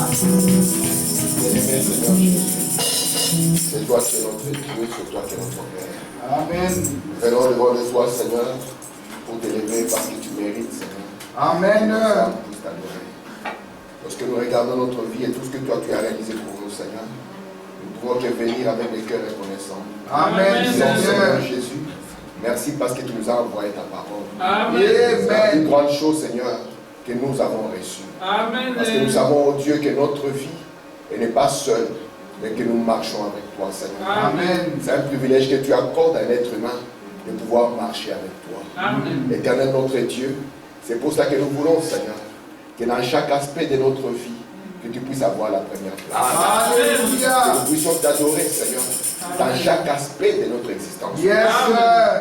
Bien-aimé Seigneur Jésus, c'est toi qui es notre Dieu, c'est toi qui es notre Père. Amen. Nous venons devant de toi, Seigneur, pour t'élever parce que tu mérites, Seigneur. Amen. Lorsque nous regardons notre vie et tout ce que toi tu as réalisé pour nous, Seigneur, nous pouvons te venir avec les cœurs reconnaissants. Amen. Seigneur Jésus, merci parce que tu nous as envoyé ta parole. Amen. C'est la plus grande chose, Seigneur, que nous avons reçue. Amen. Parce que nous savons, oh Dieu, que notre vie elle n'est pas seule, mais que nous marchons avec toi, Seigneur. Amen. C'est un privilège que tu accordes à un être humain de pouvoir marcher avec toi. Amen. Éternel notre Dieu, c'est pour cela que nous voulons, Seigneur, que dans chaque aspect de notre vie, que tu puisses avoir la première place. Alléluia. Que nous puissions t'adorer, Seigneur, dans chaque aspect de notre existence. Yes.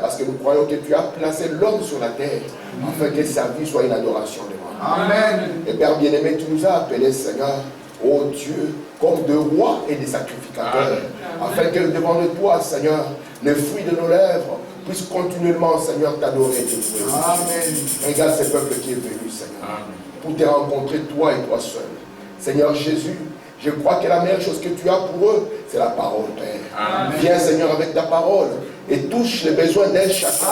Parce que nous croyons que tu as placé l'homme sur la terre afin que sa vie soit une adoration devant nous. Amen. Et Père bien-aimé, tu nous as appelés, Seigneur, ô Dieu, comme de rois et de sacrificateurs, afin que devant toi, Seigneur, le fruit de nos lèvres puisse continuellement, Seigneur, t'adorer. Amen. Regarde ce peuple qui est venu, Seigneur, pour te rencontrer, toi et toi seul. Seigneur Jésus, je crois que la meilleure chose que tu as pour eux, c'est la parole, Père. Amen. Viens, Seigneur, avec ta parole et touche les besoins d'un chacun.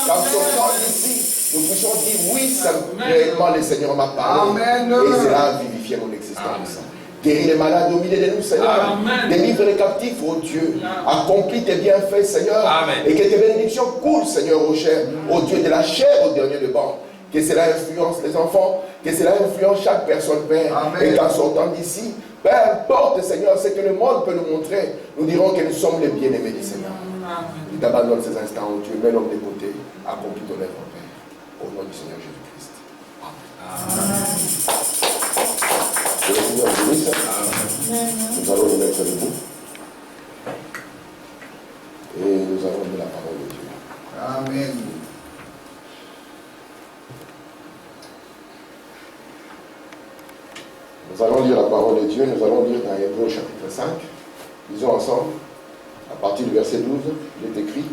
Quand sortant d'ici, nous puissions dire oui, c'est réellement le Seigneur m'a parlé. Amen. Et cela a vivifié mon existence. Guéris les malades au milieu de nous, Seigneur. Amen. Délivre les captifs, oh Dieu. Accomplis tes bienfaits, Seigneur. Amen. Et que tes bénédictions coulent, Seigneur, au Dieu de la chair au dernier de banc. Que cela influence les enfants, que cela influence chaque personne, Père. Amen. Et qu'en sortant d'ici, peu importe, Seigneur, ce que le monde peut nous montrer, nous dirons que nous sommes les bien-aimés du Seigneur. Je t'abandonne ces instants, oh Dieu, mets l'homme de côté, accomplis ton œuvre, Père. Au nom du Seigneur Jésus-Christ. Amen. Que le Seigneur bénisse. Nous allons nous mettre debout. Et nous allons lire la parole de Dieu. Amen. Nous allons lire la parole de Dieu, nous allons lire dans Hébreux chapitre 5. Lisons ensemble, à partir du verset 12, il est écrit: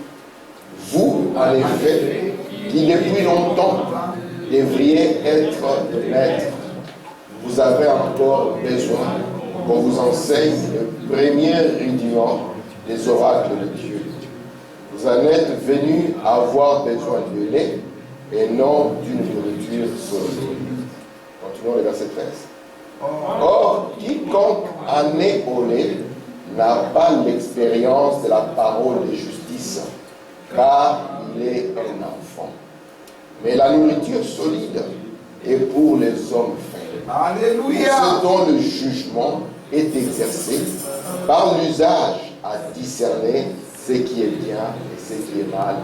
vous, en effet, qui depuis longtemps devriez être des maîtres, vous avez encore besoin qu'on vous enseigne le premier rudiment des oracles de Dieu. Vous en êtes venus à avoir besoin du lait et non d'une nourriture solide. Continuons le verset 13. Or, quiconque en est au lait n'a pas l'expérience de la parole de justice, car il est un enfant. Mais la nourriture solide est pour les hommes fins. Alléluia. Ce dont le jugement est exercé par l'usage à discerner ce qui est bien et ce qui est mal.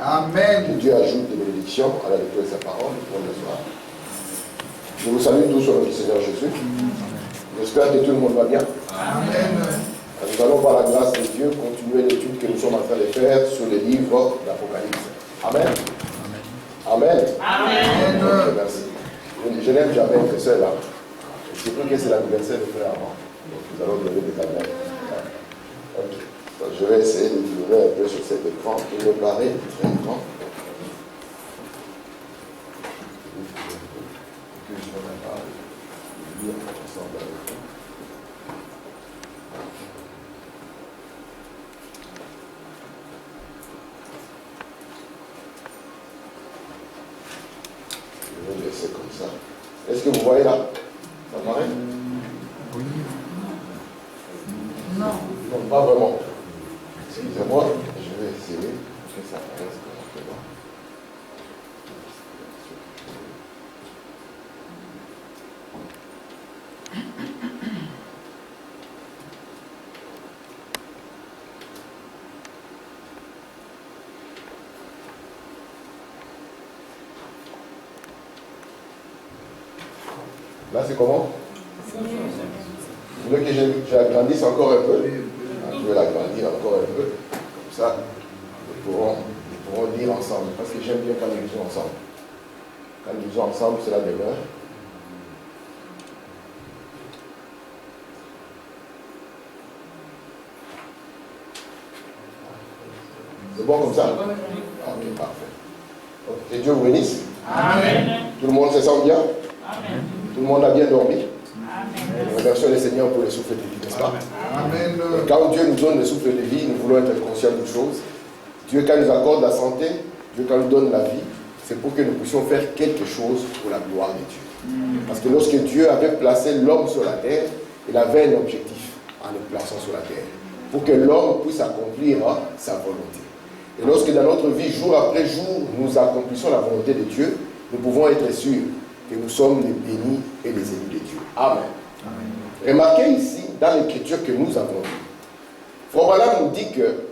Amen. Amen. Que Dieu ajoute des bénédictions à la lecture de sa parole pour le soir. Je vous salue tous au nom du Seigneur Jésus. J'espère que tout le monde va bien. Amen. Nous allons, par la grâce de Dieu, continuer l'étude que nous sommes en train de faire sur le livre d'Apocalypse. Amen. Amen. Amen. Okay, merci. Je n'aime jamais être seul là. C'est sûr que c'est l'anniversaire de frère avant. Donc nous allons lever des tablettes. Okay. Donc, je vais essayer de diminuer un peu sur cet écran qui me paraît très grand. Je vais laisser comme ça. Est-ce que vous voyez là? Ça paraît? Oui. Non. Non, pas vraiment. Excusez-moi, je vais essayer que ça paraisse correctement. Là, c'est comment? Vous voulez que j'agrandisse encore un peu? Je vais l'agrandir encore un peu. Comme ça, nous pourrons lire ensemble. Parce que j'aime bien quand nous lisons ensemble. Quand nous lisons ensemble, cela demeure. C'est bon comme ça? Ok, parfait. Que Dieu vous bénisse. Amen. Tout le monde se sent bien? Amen. Tout le monde a bien dormi? Nous remercions le Seigneur pour le souffle de vie, n'est-ce pas? Amen. Quand Dieu nous donne le souffle de vie, nous voulons être conscients d'une chose. Dieu, quand il nous accorde la santé, Dieu, quand il nous donne la vie, c'est pour que nous puissions faire quelque chose pour la gloire de Dieu. Parce que lorsque Dieu avait placé l'homme sur la terre, il avait un objectif en le plaçant sur la terre. Pour que l'homme puisse accomplir sa volonté. Et lorsque dans notre vie, jour après jour, nous accomplissons la volonté de Dieu, nous pouvons être sûrs que nous sommes les bénis et les élus de Dieu. Amen. Amen. Remarquez ici, dans l'écriture que nous avons lue, Frère Branham nous dit que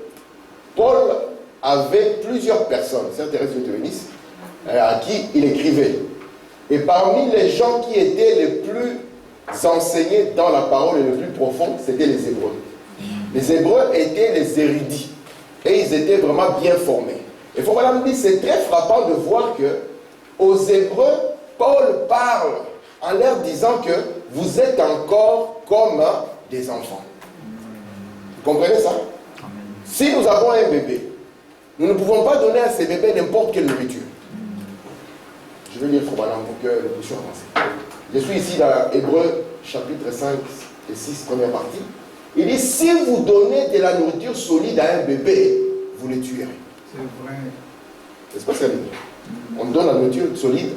Paul avait plusieurs personnes, Sœur Thérèse de Bénisse, à qui il écrivait. Et parmi les gens qui étaient les plus enseignés dans la parole et les plus profonds, c'était les Hébreux. Les Hébreux étaient les érudits. Et ils étaient vraiment bien formés. Et Frère Branham dit, c'est très frappant de voir que aux Hébreux, Paul parle en leur disant que vous êtes encore comme des enfants. Vous comprenez ça? Si nous avons un bébé, nous ne pouvons pas donner à ces bébés n'importe quelle nourriture. Je vais lire Frère Branham pour que nous puissions avancer. Je suis ici dans Hébreux chapitre 5 et 6, première partie. Il dit, si vous donnez de la nourriture solide à un bébé, vous le tuerez. C'est vrai. C'est pas ça, on donne la nourriture solide,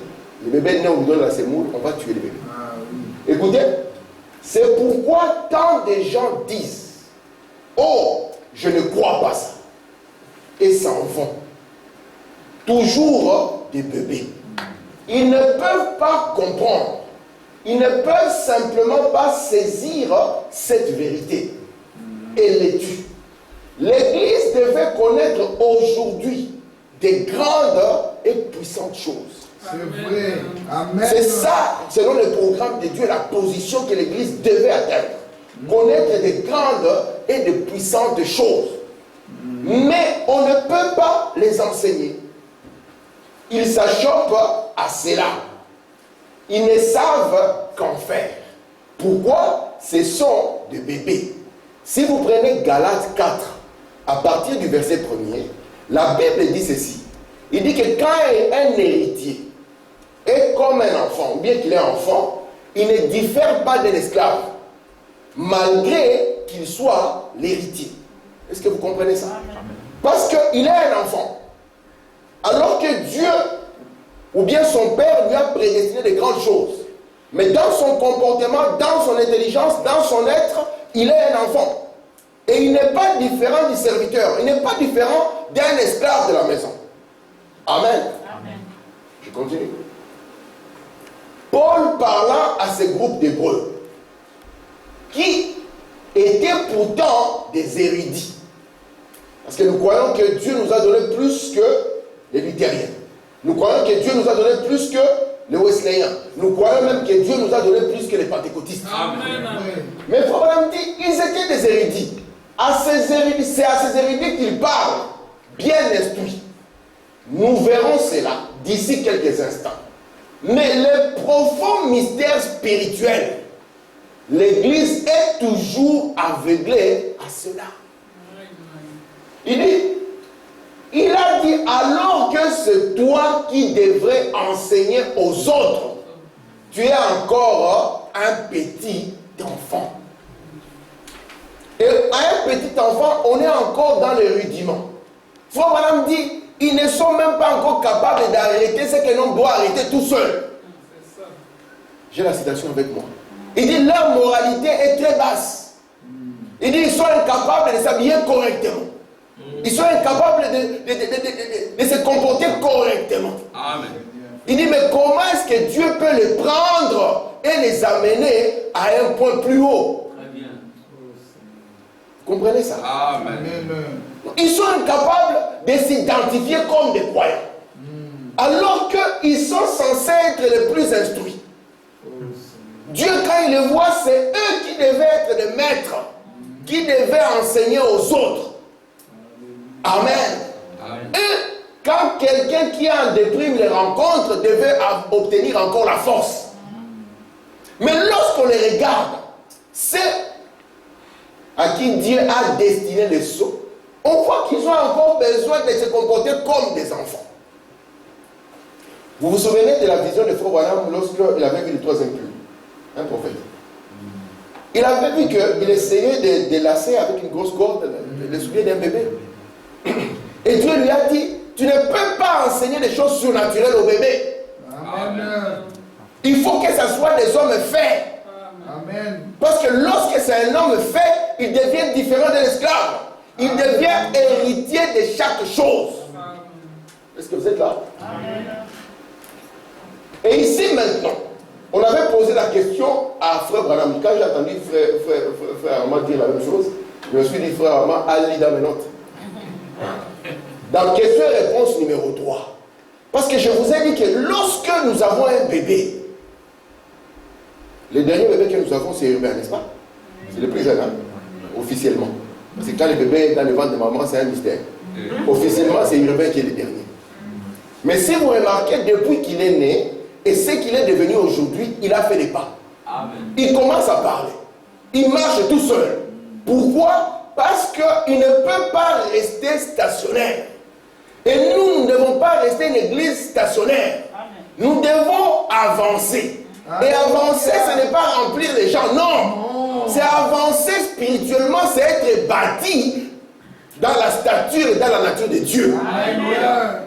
le bébé né, on lui donne la semoule, on va tuer le bébé. Ah, oui. Écoutez, c'est pourquoi tant de gens disent, oh, je ne crois pas ça, et s'en vont. Toujours des bébés. Ils ne peuvent pas comprendre. Ils ne peuvent simplement pas saisir cette vérité et les tuent. L'Église devait connaître aujourd'hui des grandes et puissantes choses. C'est vrai. Amen. C'est ça, selon le programme de Dieu, la position que l'Église devait atteindre. Connaître des grandes et de puissantes choses. Mais on ne peut pas les enseigner. Ils s'achoppent à cela. Ils ne savent qu'en faire. Pourquoi? Ce sont des bébés. Si vous prenez Galates 4, à partir du verset 1er, la Bible dit ceci. Il dit que quand un héritier est comme un enfant, ou bien qu'il est enfant, il ne diffère pas d'un esclave, malgré qu'il soit l'héritier. Est-ce que vous comprenez ça? Parce qu'il est un enfant. Alors que Dieu, ou bien son Père, lui a prédestiné de grandes choses. Mais dans son comportement, dans son intelligence, dans son être, il est un enfant. Et il n'est pas différent du serviteur. Il n'est pas différent d'un esclave de la maison. Amen. Amen. Je continue. Paul parla à ce groupe d'Hébreux qui étaient pourtant des érudits. Parce que nous croyons que Dieu nous a donné plus que les luthériens. Nous croyons que Dieu nous a donné plus que les Wesleyens. Nous croyons même que Dieu nous a donné plus que les pentecôtistes. Amen. Mais Frère Branham dit, ils étaient des érudits. C'est à ces érudits qu'il parle, bien instruits. Nous verrons cela d'ici quelques instants. Mais le profond mystère spirituel, l'Église est toujours aveuglée à cela. Il a dit, alors que c'est toi qui devrais enseigner aux autres, tu es encore un petit enfant. Et à un petit enfant, on est encore dans les rudiments. Frère Branham dit, ils ne sont même pas encore capables d'arrêter ce que l'on doit arrêter tout seul. J'ai la citation avec moi. Il dit, leur moralité est très basse. Il dit, ils sont incapables de s'habiller correctement. Ils sont incapables de se comporter correctement. Amen. Il dit, mais comment est-ce que Dieu peut les prendre et les amener à un point plus haut? Très bien. Vous comprenez ça? Amen. Ils sont incapables de s'identifier comme des croyants. Alors qu'ils sont censés être les plus instruits. Dieu, quand il les voit, c'est eux qui devaient être des maîtres, qui devaient enseigner aux autres. Amen. Amen. Et quand quelqu'un qui est en déprime les rencontre, devait obtenir encore la force. Mais lorsqu'on les regarde, c'est à qui Dieu a destiné les sceaux, on voit qu'ils ont encore besoin de se comporter comme des enfants. Vous vous souvenez de la vision de Frère Branham lorsqu'il avait vu le troisième plume, un prophète. Il avait vu qu'il essayait de lasser avec une grosse corde le soulier d'un bébé. Et Dieu lui a dit, tu ne peux pas enseigner des choses surnaturelles au bébé. Amen. Il faut que ce soit des hommes faits. Amen. Parce que lorsque c'est un homme fait, il devient différent d'un esclave. Il devient héritier de chaque chose. Est-ce que vous êtes là? Amen. Et ici maintenant, on avait posé la question à Frère Branham. Quand j'ai entendu Frère Armand dire la même chose, je me suis dit, Frère Armand, allez dans mes notes. Dans question et réponse numéro 3. Parce que je vous ai dit que lorsque nous avons un bébé, le dernier bébé que nous avons, c'est urbain, n'est-ce pas? C'est le plus jeune, hein? Officiellement. Parce que quand le bébé est dans le ventre de maman, c'est un mystère. Officiellement, c'est urbain qui est le dernier. Mais si vous remarquez, depuis qu'il est né, et ce qu'il est devenu aujourd'hui, il a fait des pas. Amen. Il commence à parler. Il marche tout seul. Pourquoi? Parce qu'il ne peut pas rester stationnaire. Et nous ne devons pas rester une église stationnaire. Amen. Nous devons avancer. Amen. Et avancer, ce n'est pas remplir les gens. Non. C'est avancer spirituellement, c'est être bâti dans la stature et dans la nature de Dieu. Amen.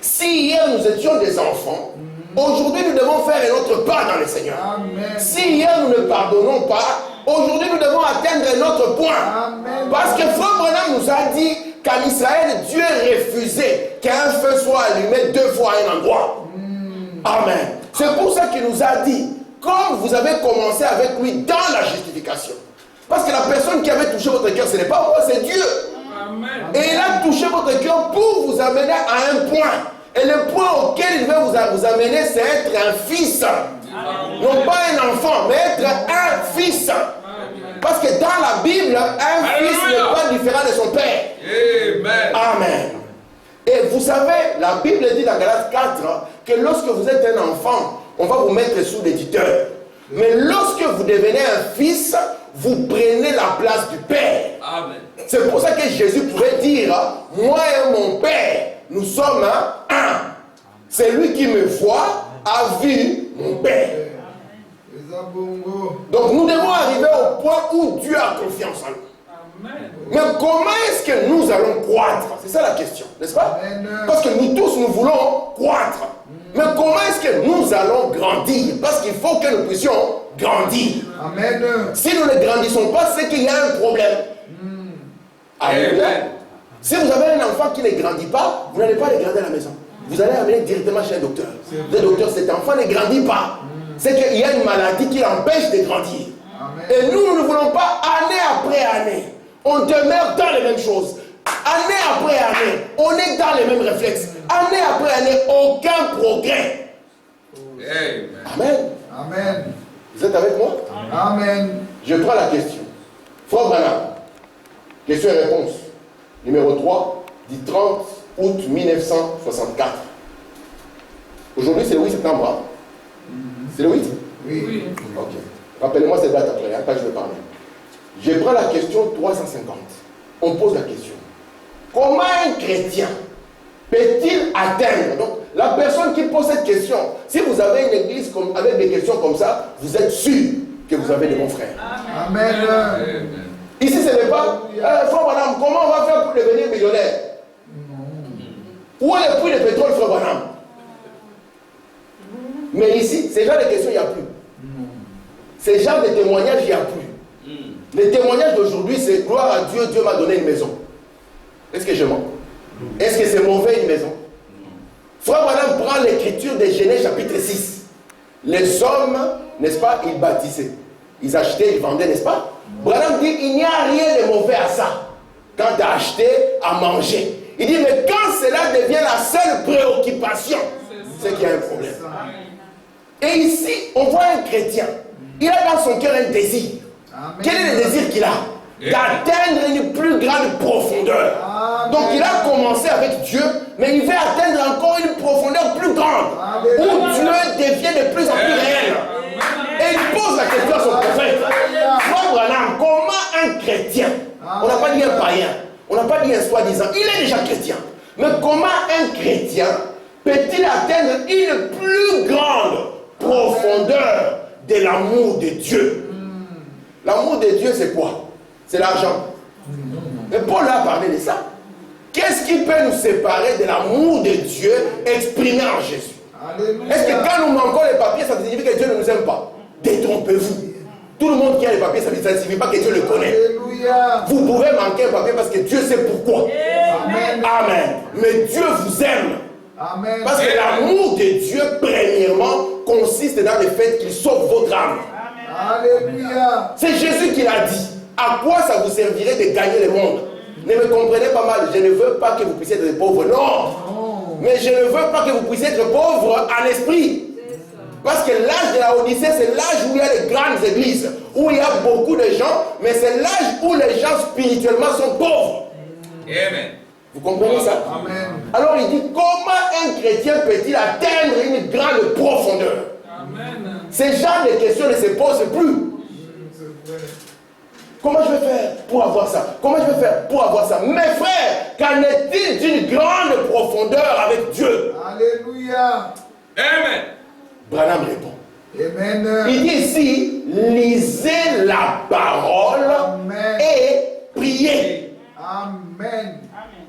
Si hier nous étions des enfants, aujourd'hui nous devons faire un autre pas dans le Seigneur. Amen. Si hier nous ne pardonnons pas, aujourd'hui nous devons atteindre un autre point. Amen. Parce que Frère Branham nous a dit qu'en Israël, Dieu refusait qu'un feu soit allumé 2 fois à un endroit. Amen. C'est pour ça qu'il nous a dit, comme vous avez commencé avec lui dans la justification. Parce que la personne qui avait touché votre cœur, ce n'est pas moi, c'est Dieu. Amen. Et il a touché votre cœur pour vous amener à un point. Et le point auquel il veut vous amener, c'est être un fils. Amen. Non pas un enfant, mais être un fils. Amen. Parce que dans la Bible, un fils n'est pas différent de son père. Amen. Amen. Et vous savez, la Bible dit dans Galates 4 que lorsque vous êtes un enfant, on va vous mettre sous l'éditeur. Mais lorsque vous devenez un fils, vous prenez la place du Père. Amen. C'est pour ça que Jésus pouvait dire, moi et mon Père, nous sommes un. C'est lui qui me voit, a vu mon Père. Donc nous devons arriver au point où Dieu a confiance en nous. Amen. Mais comment est-ce que nous allons croître? C'est ça la question, n'est-ce pas? Amen. Parce que nous tous, nous voulons croître. Mais comment est-ce que nous allons grandir? Parce qu'il faut que nous puissions grandir. Amen. Si nous ne grandissons pas, c'est qu'il y a un problème. Amen. Si vous avez un enfant qui ne grandit pas, vous n'allez pas le garder à la maison. Vous allez amener directement chez un docteur. Le docteur, cet enfant ne grandit pas. C'est qu'il y a une maladie qui l'empêche de grandir. Amen. Et nous ne voulons pas, année après année, on demeure dans les mêmes choses. Année après année, on est dans les mêmes réflexes. Année après année, aucun progrès. Amen. Amen. Vous êtes avec moi? Amen. Je prends la question. Frère Branham, question et réponse. Numéro 3, du 30 août 1964. Aujourd'hui, c'est le 8 septembre. Hein? C'est le 8? Oui. Ok. Rappelez-moi cette date après, hein, quand je vais parler. Je prends la question 350. On pose la question. Comment un chrétien peut-il atteindre? Donc, la personne qui pose cette question, si vous avez une église avec des questions comme ça, vous êtes sûr que vous avez des bons frères. Amen. Amen. Ici, ce n'est pas, frère Branham, comment on va faire pour devenir millionnaire? Où est le prix de pétrole, frère Branham? Mais ici, ces genres de questions, il n'y a plus. Ces genres de témoignages, il n'y a plus. Les témoignages d'aujourd'hui, c'est gloire à Dieu, Dieu m'a donné une maison. Est-ce que je mens? Est-ce que c'est mauvais une maison? Frère Branham prend l'écriture de Genèse chapitre 6. Les hommes, n'est-ce pas, ils bâtissaient. Ils achetaient, ils vendaient, n'est-ce pas? Branham dit, il n'y a rien de mauvais à ça. Quand tu as acheté, à manger. Il dit, mais quand cela devient la seule préoccupation, c'est qu'il y a un problème. Et ici, on voit un chrétien. Il a dans son cœur un désir. Amen. Quel est le désir qu'il a? D'atteindre une plus grande profondeur. Amen. Donc il a commencé avec Dieu, mais il veut atteindre encore une profondeur plus grande. Amen. Où Dieu devient de plus en plus réel. Et il pose la question à son prophète. Frère Branham, comment un chrétien, on n'a pas dit un païen, on n'a pas dit un soi-disant, il est déjà chrétien. Mais comment un chrétien peut-il atteindre une plus grande profondeur de l'amour de Dieu? L'amour de Dieu, c'est quoi? C'est l'argent. Mais Paul a parlé de ça. Qu'est-ce qui peut nous séparer de l'amour de Dieu exprimé en Jésus? Est-ce que quand nous manquons les papiers, ça signifie que Dieu ne nous aime pas? Détrompez-vous. Tout le monde qui a les papiers, ça ne signifie pas que Dieu le connaît. Alléluia. Vous pouvez manquer un papier parce que Dieu sait pourquoi. Amen. Amen. Mais Dieu vous aime. Amen. Parce que l'amour de Dieu, premièrement, consiste dans le fait qu'il sauve votre âme. Alléluia. C'est Jésus qui l'a dit. À quoi ça vous servirait de gagner le monde? Ne me comprenez pas mal. Je ne veux pas que vous puissiez être pauvres. Non. Mais je ne veux pas que vous puissiez être pauvres en esprit. Parce que l'âge de la Odyssée, c'est l'âge où il y a les grandes églises, où il y a beaucoup de gens, mais c'est l'âge où les gens spirituellement sont pauvres. Amen. Vous comprenez ça? Amen. Alors il dit, comment un chrétien peut-il atteindre une grande profondeur? Amen. Ce genre de questions ne se posent plus. Comment je vais faire pour avoir ça? Comment je vais faire pour avoir ça? Mes frères, qu'en est-il d'une grande profondeur avec Dieu? Alléluia. Amen. Branham répond. Amen. Il dit ici, lisez la parole. Amen. Et priez. Amen.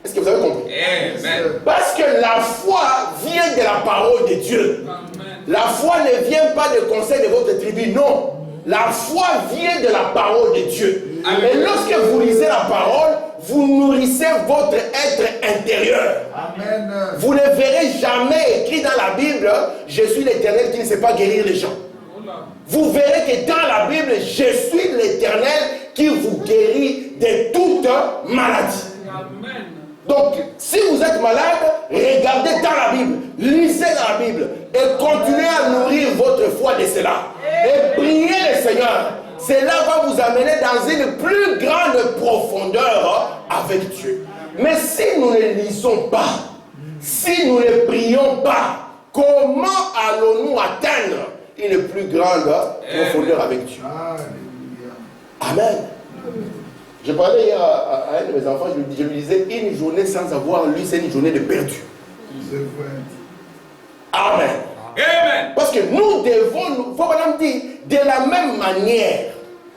Est-ce que vous avez compris? Amen. Parce que la foi vient de la parole de Dieu. Amen. La foi ne vient pas des conseils de votre tribu, non. La foi vient de la parole de Dieu. Amen. Et lorsque vous lisez la parole, vous nourrissez votre être intérieur. Amen. Vous ne verrez jamais écrit dans la Bible, je suis l'Éternel qui ne sait pas guérir les gens. Vous verrez que dans la Bible, je suis l'Éternel qui vous guérit de toute maladie. Amen. Donc, si vous êtes malade, regardez dans la Bible, lisez dans la Bible et continuez à nourrir votre foi de cela. Et priez le Seigneur. Cela va vous amener dans une plus grande profondeur avec Dieu. Mais si nous ne lisons pas, si nous ne prions pas, comment allons-nous atteindre une plus grande profondeur avec Dieu? Amen. Je parlais hier à un de mes enfants, je lui disais, une journée sans avoir lu, c'est une journée de perdu. Amen. Amen. Parce que nous devons, faut maintenant dire, de la même manière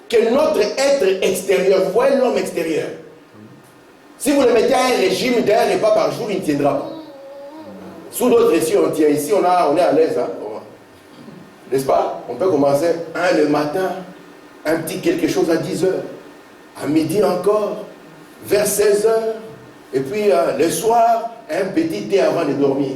que notre être extérieur, vous voyez l'homme extérieur, si vous le mettez à un régime d'un repas par jour, il ne tiendra pas. Sous d'autres ici, on tient. Ici, on est à l'aise. Hein? N'est-ce pas? On peut commencer le matin, un petit quelque chose à 10 heures. À midi encore, vers 16 heures, et puis le soir, un petit thé avant de dormir.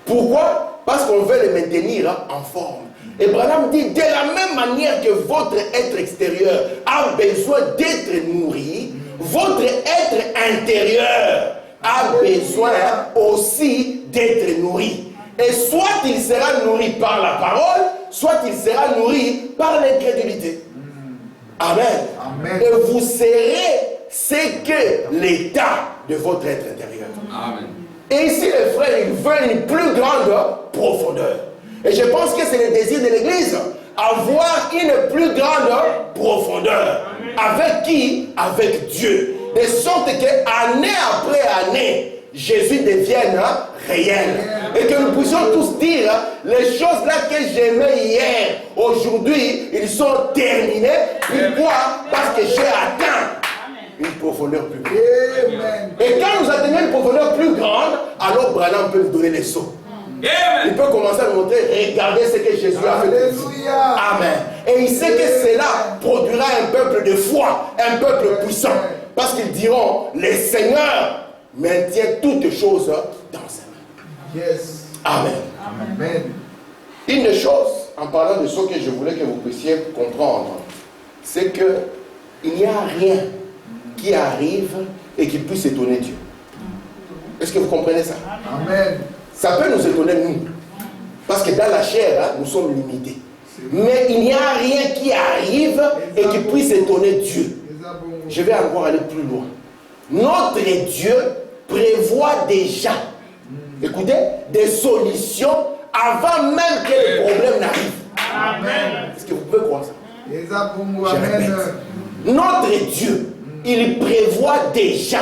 Pourquoi? Parce qu'on veut le maintenir en forme. Et Branham dit, de la même manière que votre être extérieur a besoin d'être nourri, votre être intérieur a besoin aussi d'être nourri. Et soit il sera nourri par la parole, soit il sera nourri par l'incrédulité. Amen. Amen. Et vous serez ce que l'état de votre être intérieur. Amen. Et ici, les frères, ils veulent une plus grande profondeur. Et je pense que c'est le désir de l'Église. Avoir une plus grande profondeur. Amen. Avec qui? Avec Dieu. De sorte que année après année, Jésus devienne réel. Et que nous puissions tous dire, les choses là que j'aimais hier, aujourd'hui, ils sont terminées. Pourquoi? Parce que j'ai atteint une profondeur plus grande. Et quand nous atteignons une profondeur plus grande, alors Branham peut nous donner les sceaux. Il peut commencer à nous montrer, regardez ce que Jésus a fait. Amen. Et il sait que cela produira un peuple de foi, un peuple puissant. Parce qu'ils diront, le Seigneur maintient toutes choses dans sa main. Yes. Amen. Amen. Une des choses, en parlant de ce que je voulais que vous puissiez comprendre, c'est qu'il n'y a rien qui arrive et qui puisse étonner Dieu. Est-ce que vous comprenez ça? Amen. Ça peut nous étonner, nous. Parce que dans la chair, nous sommes limités. Mais il n'y a rien qui arrive et qui puisse étonner Dieu. Je vais encore aller plus loin. Notre Dieu prévoit déjà, écoutez, des solutions avant même que le problème n'arrive. Amen. Est-ce que vous pouvez croire ça? Je répète. Notre Dieu, il prévoit déjà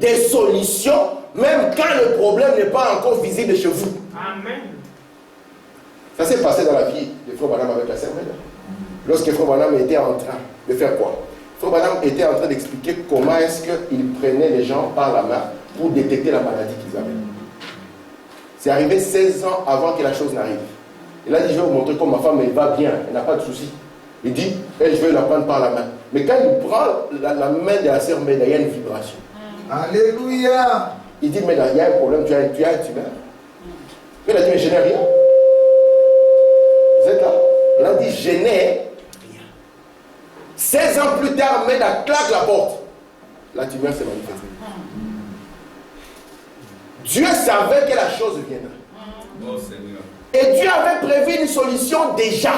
des solutions, même quand le problème n'est pas encore visible chez vous. Amen. Ça s'est passé dans la vie de Frère Branham avec la cervelle. Lorsque Frère Branham était en train de faire quoi? Frère Branham était en train d'expliquer comment est-ce qu'il prenait les gens par la main pour détecter la maladie qu'ils avaient. C'est arrivé 16 ans avant que la chose n'arrive. Il a dit, je vais vous montrer comment ma femme elle va bien, elle n'a pas de soucis. Il dit, je vais la prendre par la main. Mais quand il prend la main de la sœur Meda, il y a une vibration. Alléluia. Il dit, mais il y a un problème, tu as un tumeur. Il a dit, mais je n'ai rien. Vous êtes là? Il a dit, je n'ai rien. 16 ans plus tard, Meda claque la porte. La tumeur s'est manifestée. Dieu savait que la chose viendrait. Oh Seigneur. Et Dieu avait prévu une solution déjà.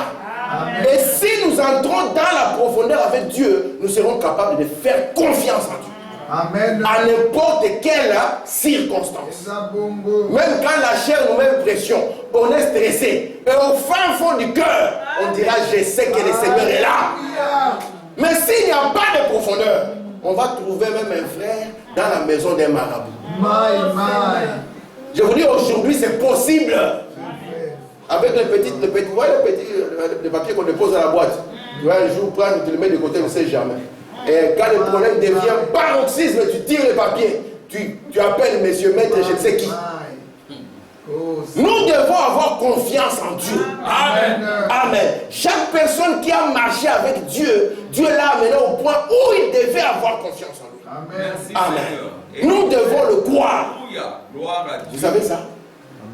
Amen. Et si nous entrons dans la profondeur avec Dieu, nous serons capables de faire confiance en Dieu. Amen. À n'importe quelle circonstance. Même quand la chair nous met pression, on est stressé. Et au fin fond du cœur, on dira, je sais que le Seigneur est là. Mais s'il n'y a pas de profondeur, on va trouver même un frère dans la maison d'un marabout. Je vous dis, aujourd'hui, c'est possible. Avec le papier qu'on dépose à la boîte. Tu vas un jour prendre, tu le mets de côté, on ne sait jamais. Et quand le problème devient paroxysme, tu tires le papier. Tu appelles monsieur maître, je ne sais qui. Nous devons avoir confiance en Dieu. Amen. Amen. Chaque personne qui a marché avec Dieu, Dieu l'a amené au point où il devait avoir confiance en lui. Amen. Amen. Nous devons le croire. Vous savez ça?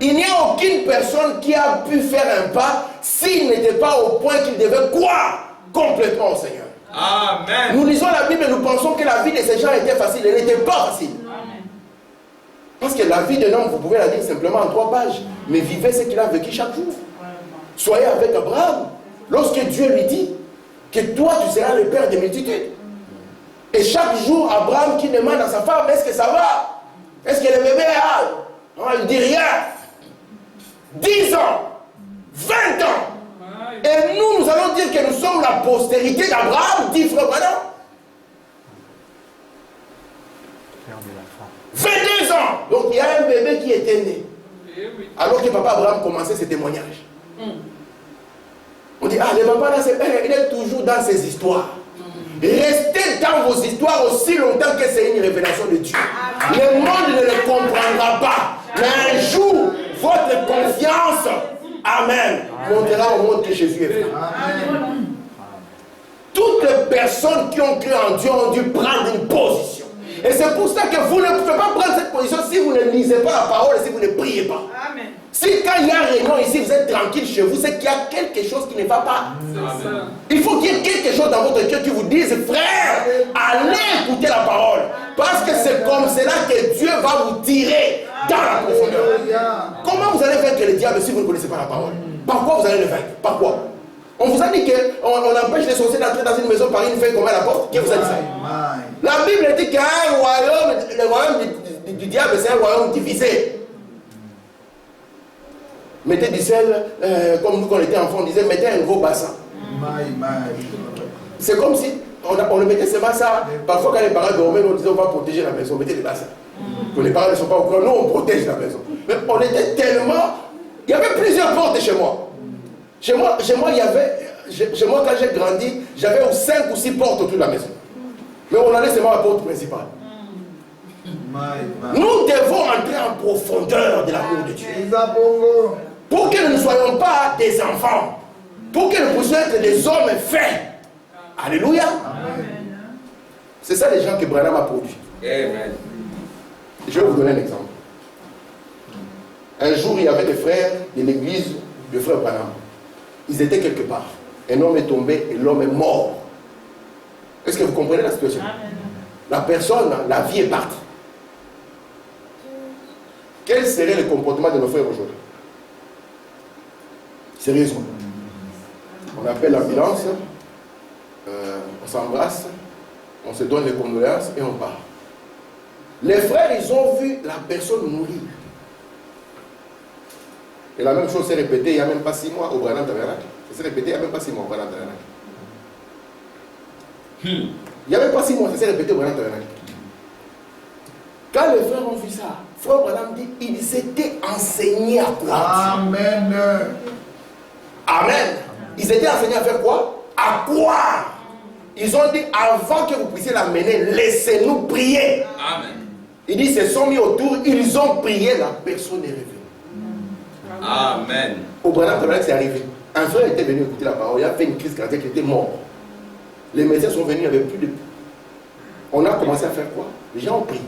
Il n'y a aucune personne qui a pu faire un pas s'il n'était pas au point qu'il devait croire complètement au Seigneur. Amen. Nous lisons la Bible et nous pensons que la vie de ces gens était facile. Elle n'était pas facile. Amen. Parce que la vie d'un homme, vous pouvez la dire simplement en 3 pages. Mais vivez ce qu'il a vécu chaque jour. Soyez avec Abraham. Lorsque Dieu lui dit que toi, tu seras le père des multitudes. Et chaque jour, Abraham qui demande à sa femme, est-ce que ça va? Est-ce que le bébé a? Non, il dit rien. 10 ans, 20 ans. Et nous allons dire que nous sommes la postérité d'Abraham, dit Frère Branham. 22 ans. Donc il y a un bébé qui était né. Alors que papa Abraham commençait ses témoignages. On dit, le papa là, il est toujours dans ses histoires. Restez dans vos histoires aussi longtemps que c'est une révélation de Dieu. Le monde ne le comprendra pas. Mais un jour, votre confiance, Amen, montrera au monde que Jésus est vrai. Toutes les personnes qui ont cru en Dieu ont dû prendre une position. Et c'est pour ça que vous ne pouvez pas prendre cette position si vous ne lisez pas la parole et si vous ne priez pas. Amen. Si quand il y a un réunion ici, vous êtes tranquille chez vous, c'est qu'il y a quelque chose qui ne va pas. Il faut qu'il y ait quelque chose dans votre cœur qui vous dise, frère, allez écouter la parole. Parce que c'est comme cela que Dieu va vous tirer dans la profondeur. Comment vous allez vaincre le diable si vous ne connaissez pas la parole? Par quoi vous allez le vaincre? Par quoi? On vous a dit qu'on empêche les sorciers d'entrer dans une maison par une feuille comme à la porte. Qui vous a dit ça? La Bible dit qu'un royaume, le royaume du diable, c'est un royaume divisé. Mettez du sel, comme nous quand on était enfants, on disait mettez un gros bassin. C'est comme si on le mettait seulement ça. Parfois quand les parents dormaient, on disait on va protéger la maison, mettez des bassins. Que les parents ne sont pas au courant, nous on protège la maison. Mais on était tellement... Il y avait plusieurs portes chez moi. Chez moi, quand j'ai grandi, j'avais 5 ou 6 portes autour de la maison. Mais on allait seulement à la porte principale. Nous devons entrer en profondeur de l'amour de Dieu. Pour que nous ne soyons pas des enfants. Pour que nous puissions être des hommes faits. Alléluia. C'est ça les gens que Branham a produit. Amen. Je vais vous donner un exemple. Un jour, il y avait des frères de l'église de frère Branham. Ils étaient quelque part. Un homme est tombé et l'homme est mort. Est-ce que vous comprenez la situation? La personne, la vie est partie. Quel serait le comportement de nos frères aujourd'hui? Sérieusement. On appelle l'ambulance, on s'embrasse, on se donne les condoléances et on part. Les frères, ils ont vu la personne mourir. Et la même chose s'est répétée il n'y a même pas 6 mois au Branham Tabernacle. Ça s'est répété il n'y a même pas 6 mois au Branham Tabernacle. Il n'y a même pas 6 mois, ça s'est répété au Branham Tabernacle. Quand les frères ont vu ça, frère Branham dit, ils étaient enseignés à croire. Amen. Amen. Ils étaient enseignés à faire quoi? À à quoi? Ils ont dit, avant que vous puissiez l'amener, laissez-nous prier. Amen. Il dit, ils se sont mis autour, ils ont prié, la personne est revenue. Amen. Au Branham, c'est arrivé. Un frère était venu écouter la parole, il a fait une crise cardiaque, il était mort. Les médecins sont venus, il n'y avait plus de... On a commencé à faire quoi? Les gens ont prié.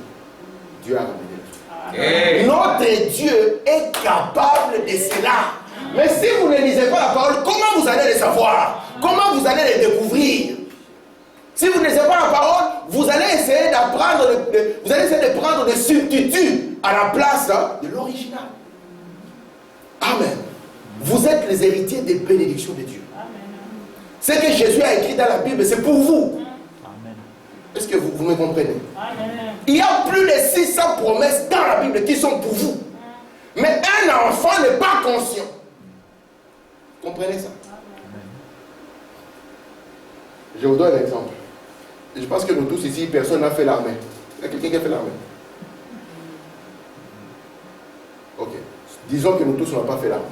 Dieu a ramené. Notre Dieu est capable de cela. Mais si vous ne lisez pas la parole, comment vous allez le savoir? Comment vous allez le découvrir? Si vous ne lisez pas la parole, vous allez essayer d'apprendre, vous allez essayer de prendre des substituts à la place de l'original. Amen. Vous êtes les héritiers des bénédictions de Dieu. Ce que Jésus a écrit dans la Bible, c'est pour vous. Est-ce que vous me comprenez? Amen. Il y a plus de 600 promesses dans la Bible qui sont pour vous. Mais un enfant n'est pas conscient. Vous comprenez ça? Amen. Je vous donne un exemple. Je pense que nous tous ici, personne n'a fait l'armée. Il y a quelqu'un qui a fait l'armée? Ok. Disons que nous tous, on n'a pas fait l'armée.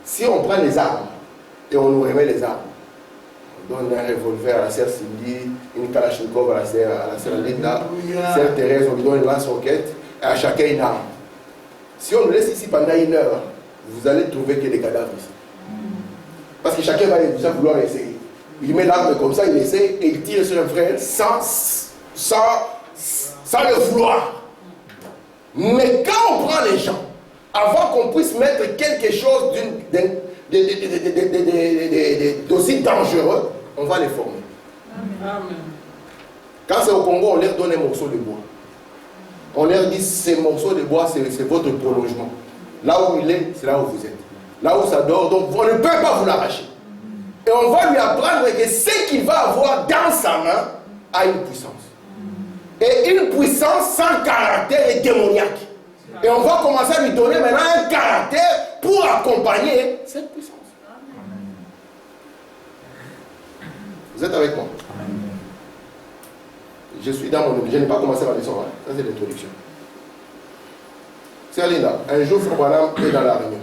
Si on prend les armes et on nous remet les armes, on donne un revolver à la sœur Cindy, une Kalachnikov à la sœur Linda, sœur Thérèse, on lui donne une lance-roquette, et à chacun une arme. Si on nous laisse ici pendant 1 heure, vous allez trouver que des cadavres ici. Parce que chacun va vouloir essayer. Il met l'arme comme ça, il essaie et il tire sur un frère sans le vouloir. Mais quand on prend les gens, avant qu'on puisse mettre quelque chose d'aussi dangereux, on va les former. Amen. Quand c'est au Congo, on leur donne un morceau de bois. On leur dit, ces morceaux de bois, c'est votre prolongement. Là où il est, c'est là où vous êtes. Là où ça dort, donc on ne peut pas vous l'arracher. Et on va lui apprendre que ce qu'il va avoir dans sa main a une puissance. Et une puissance sans caractère et démoniaque. Et on va commencer à lui donner maintenant un caractère pour accompagner cette puissance. Vous êtes avec moi? Je suis dans mon... Je n'ai pas commencé ma leçon. Hein? Ça, c'est l'introduction. C'est Linda. Un jour, Frère Branham est dans la réunion.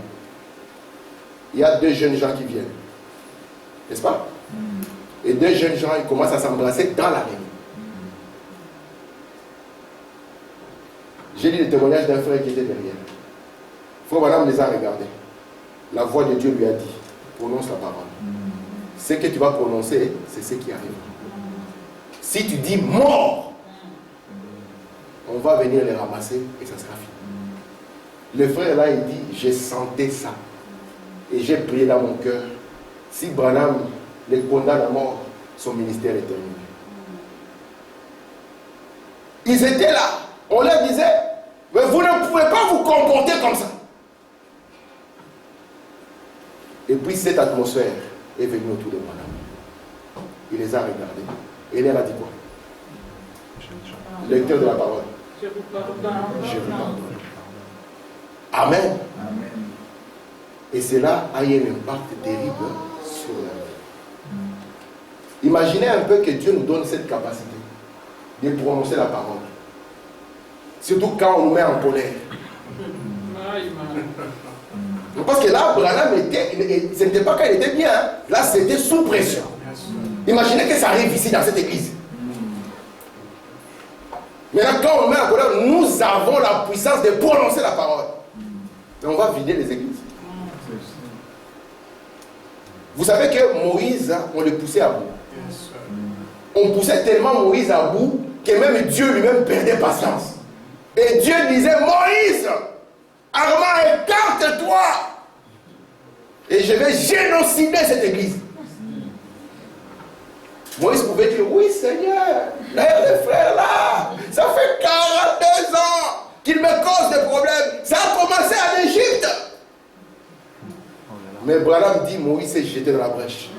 Il y a 2 jeunes gens qui viennent. N'est-ce pas? Et 2 jeunes gens, ils commencent à s'embrasser dans la réunion. J'ai lu le témoignage d'un frère qui était derrière. Frère Branham les a regardés. La voix de Dieu lui a dit, prononce la parole. Ce que tu vas prononcer, c'est ce qui arrive. Si tu dis mort, on va venir les ramasser et ça sera fini. Le frère là, il dit, j'ai senti ça. Et j'ai prié dans mon cœur. Si Branham les condamne à mort, son ministère est terminé. Ils étaient là. On leur disait, mais vous ne pouvez pas vous comporter comme ça. Et puis cette atmosphère est venue autour de Branham. Il les a regardés. Et il leur a dit quoi? Lecteur de la parole. Je vous pardonne. Je vous pardonne. Amen. Amen. Et cela a eu un impact terrible sur la vie. Imaginez un peu que Dieu nous donne cette capacité de prononcer la parole. Surtout quand on nous met en colère. Parce que là, Branham ce n'était pas quand il était bien. Hein. Là, c'était sous pression. Imaginez que ça arrive ici dans cette église. Maintenant, quand on met en colère, nous avons la puissance de prononcer la parole. Et on va vider les églises. Vous savez que Moïse, on le poussait à bout. On poussait tellement Moïse à bout que même Dieu lui-même perdait patience. Et Dieu disait, Moïse, Armand, écarte-toi. Et je vais génocider cette église. Moïse pouvait dire, oui Seigneur, les frères là, ça fait 42 ans qu'ils me causent des problèmes. Ça a commencé en Égypte. Mais Branham dit, Moïse s'est jeté dans la brèche.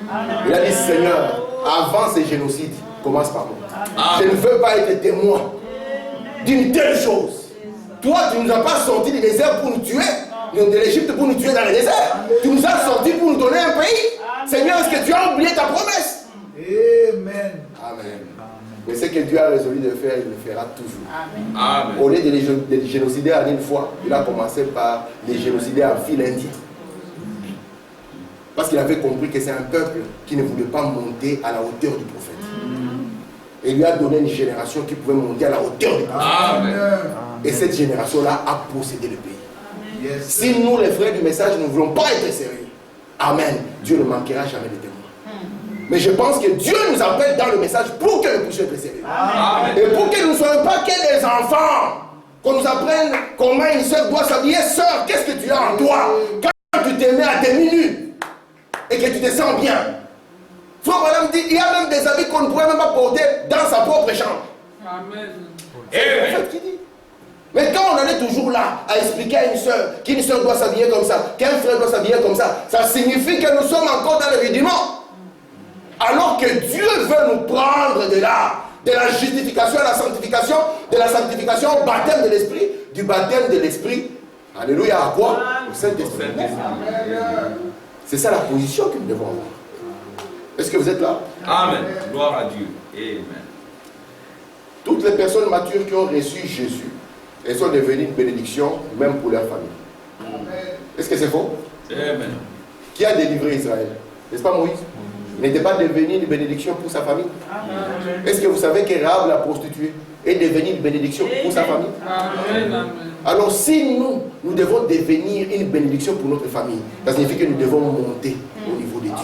Il a dit, Seigneur, avant ces génocides, commence par moi. Je ne veux pas être témoin d'une telle chose. Toi, tu ne nous as pas sortis du désert pour nous tuer, de l'Égypte pour nous tuer dans le désert. Tu nous as sortis pour nous donner un pays. Seigneur, est-ce que tu as oublié ta promesse? Amen. Amen. Mais ce que Dieu a résolu de faire, il le fera toujours. Amen. Au lieu de les génocider en une fois, il a commencé par les génocider en fil indien. Parce qu'il avait compris que c'est un peuple qui ne voulait pas monter à la hauteur du prophète. Et il lui a donné une génération qui pouvait monter à la hauteur du prophète. Amen. Et cette génération-là a possédé le pays. Yes. Si nous, les frères du message, nous ne voulons pas être sérieux, Amen, Dieu ne manquera jamais de témoins. Mais je pense que Dieu nous appelle dans le message pour que nous puissions être sérieux. Amen. Et pour que nous ne soyons pas que des enfants. Qu'on nous apprenne comment une soeur doit s'habiller. Sœur, qu'est-ce que tu as en toi? Quand tu te mets à tes minutes et que tu te sens bien. Frère Madame dit, il y a même des habits qu'on ne pourrait même pas porter dans sa propre chambre. Amen. C'est le prophète qui dit. Mais quand on en est toujours là à expliquer à une soeur qu'une soeur doit s'habiller comme ça, qu'un frère doit s'habiller comme ça signifie que nous sommes encore dans le rudiment. Alors que Dieu veut nous prendre de là, de la justification à la sanctification, de la sanctification au baptême de l'esprit, du baptême de l'esprit, alléluia, à quoi? Au Saint-Esprit. C'est ça la position que nous devons avoir. Est-ce que vous êtes là? Amen. Gloire à Dieu. Amen. Toutes les personnes matures qui ont reçu Jésus, elles sont devenues une bénédiction, même pour leur famille. Est-ce que c'est faux? Amen. Qui a délivré Israël? N'est-ce pas Moïse? Il n'était pas devenu une bénédiction pour sa famille. Est-ce que vous savez que Rahab, la prostituée, est devenue une bénédiction pour sa famille? Amen. Alors si nous devons devenir une bénédiction pour notre famille, ça signifie que nous devons monter au niveau de Dieu.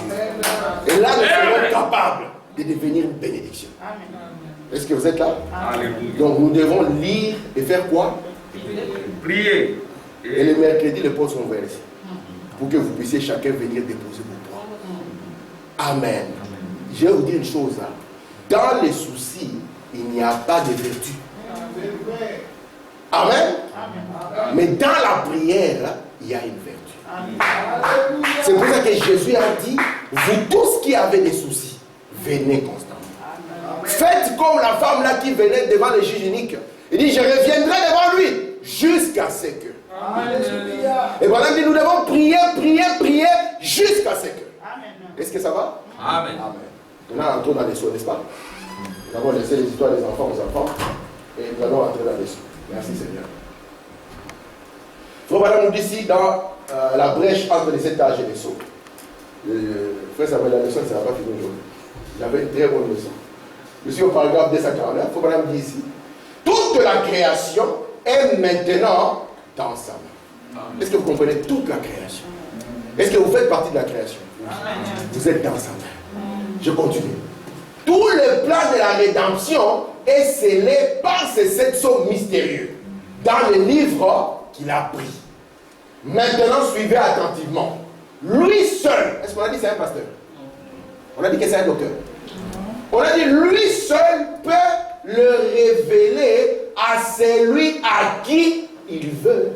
Et là, nous serons capables de devenir une bénédiction. Est-ce que vous êtes là? Alléluia. Donc nous devons lire et faire quoi? Prier. Et le mercredi, les portes sont ouvertes pour que vous puissiez chacun venir déposer vos poids. Amen. Je vais vous dire une chose. Dans les soucis, il n'y a pas de vertu. Amen. Mais dans la prière, il y a une vertu. C'est pour ça que Jésus a dit, vous tous qui avez des soucis, venez constamment. Faites comme la femme là qui venait devant le juge unique. Il dit, je reviendrai devant lui jusqu'à ce que. Et voilà, il dit, nous devons prier jusqu'à ce que. Est-ce que ça va? Amen. Maintenant, entrons dans les sauts, n'est-ce pas? Nous avons laissé les histoires des enfants aux enfants. Et nous allons entrer dans les sauts. Merci Seigneur. Frère Madame nous dit ici dans la brèche entre les 7 âges et les sauts. Frère Samuel, la leçon ne sera pas finie aujourd'hui. J'avais une très bonne leçon. Je suis au paragraphe 249. Frère Madame dit ici, toute la création est maintenant dans sa main. Est-ce que vous comprenez toute la création? Est-ce que vous faites partie de la création? Vous êtes dans sa main. Je continue. Tout le plan de la rédemption est scellé par ces 7 sceaux mystérieux dans le livre qu'il a pris. Maintenant, suivez attentivement. Lui seul, est-ce qu'on a dit c'est un pasteur? On a dit que c'est un docteur. On a dit lui seul peut le révéler à celui à qui il veut.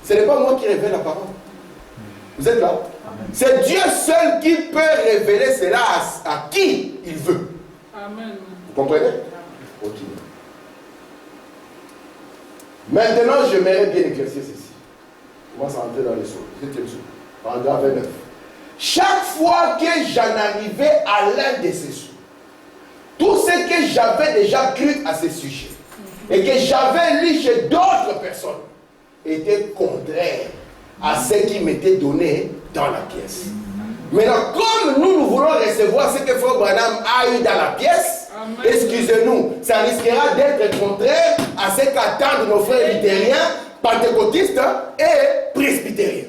Ce n'est pas moi qui révèle la parole. Vous êtes là? C'est Dieu seul qui peut révéler cela à qui il veut. Amen. Vous comprenez? Ok. Maintenant, j'aimerais bien éclaircir ceci. On va s'entrer dans les sauts. 7e saut. Paragraphe 29. Chaque fois que j'en arrivais à l'un de ces sauts, tout ce que j'avais déjà cru à ce sujet et que j'avais lu chez d'autres personnes était contraire à ce qui m'était donné dans la pièce. Maintenant, comme nous voulons recevoir ce que Frère Branham a eu dans la pièce, excusez-nous, ça risquera d'être contraire à ce qu'attendent nos frères luthériens, pentecôtistes et presbytériens.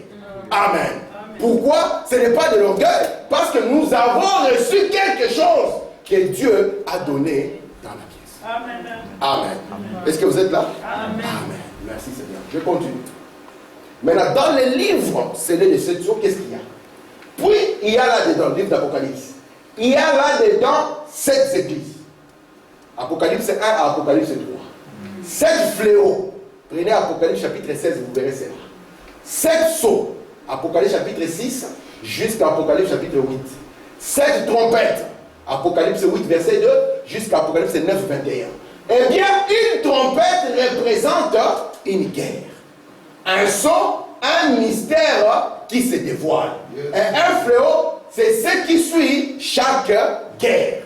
Amen. Pourquoi? Ce n'est pas de l'orgueil, parce que nous avons reçu quelque chose que Dieu a donné dans la pièce. Amen. Amen. Est-ce que vous êtes là? Amen. Amen. Merci Seigneur. Je continue. Maintenant, dans les livres scellés de 7 jours, qu'est-ce qu'il y a? Puis, il y a là-dedans, le livre d'Apocalypse, il y a là-dedans 7 églises. Apocalypse 1 à Apocalypse 3. 7 fléaux. Prenez Apocalypse chapitre 16, vous verrez cela. 7 sceaux. Apocalypse chapitre 6 jusqu'à Apocalypse chapitre 8. 7 trompettes. Apocalypse 8, verset 2 jusqu'à Apocalypse 9, 21. Eh bien, une trompette représente une guerre. Un son, un mystère qui se dévoile. Et un fléau, c'est ce qui suit chaque guerre.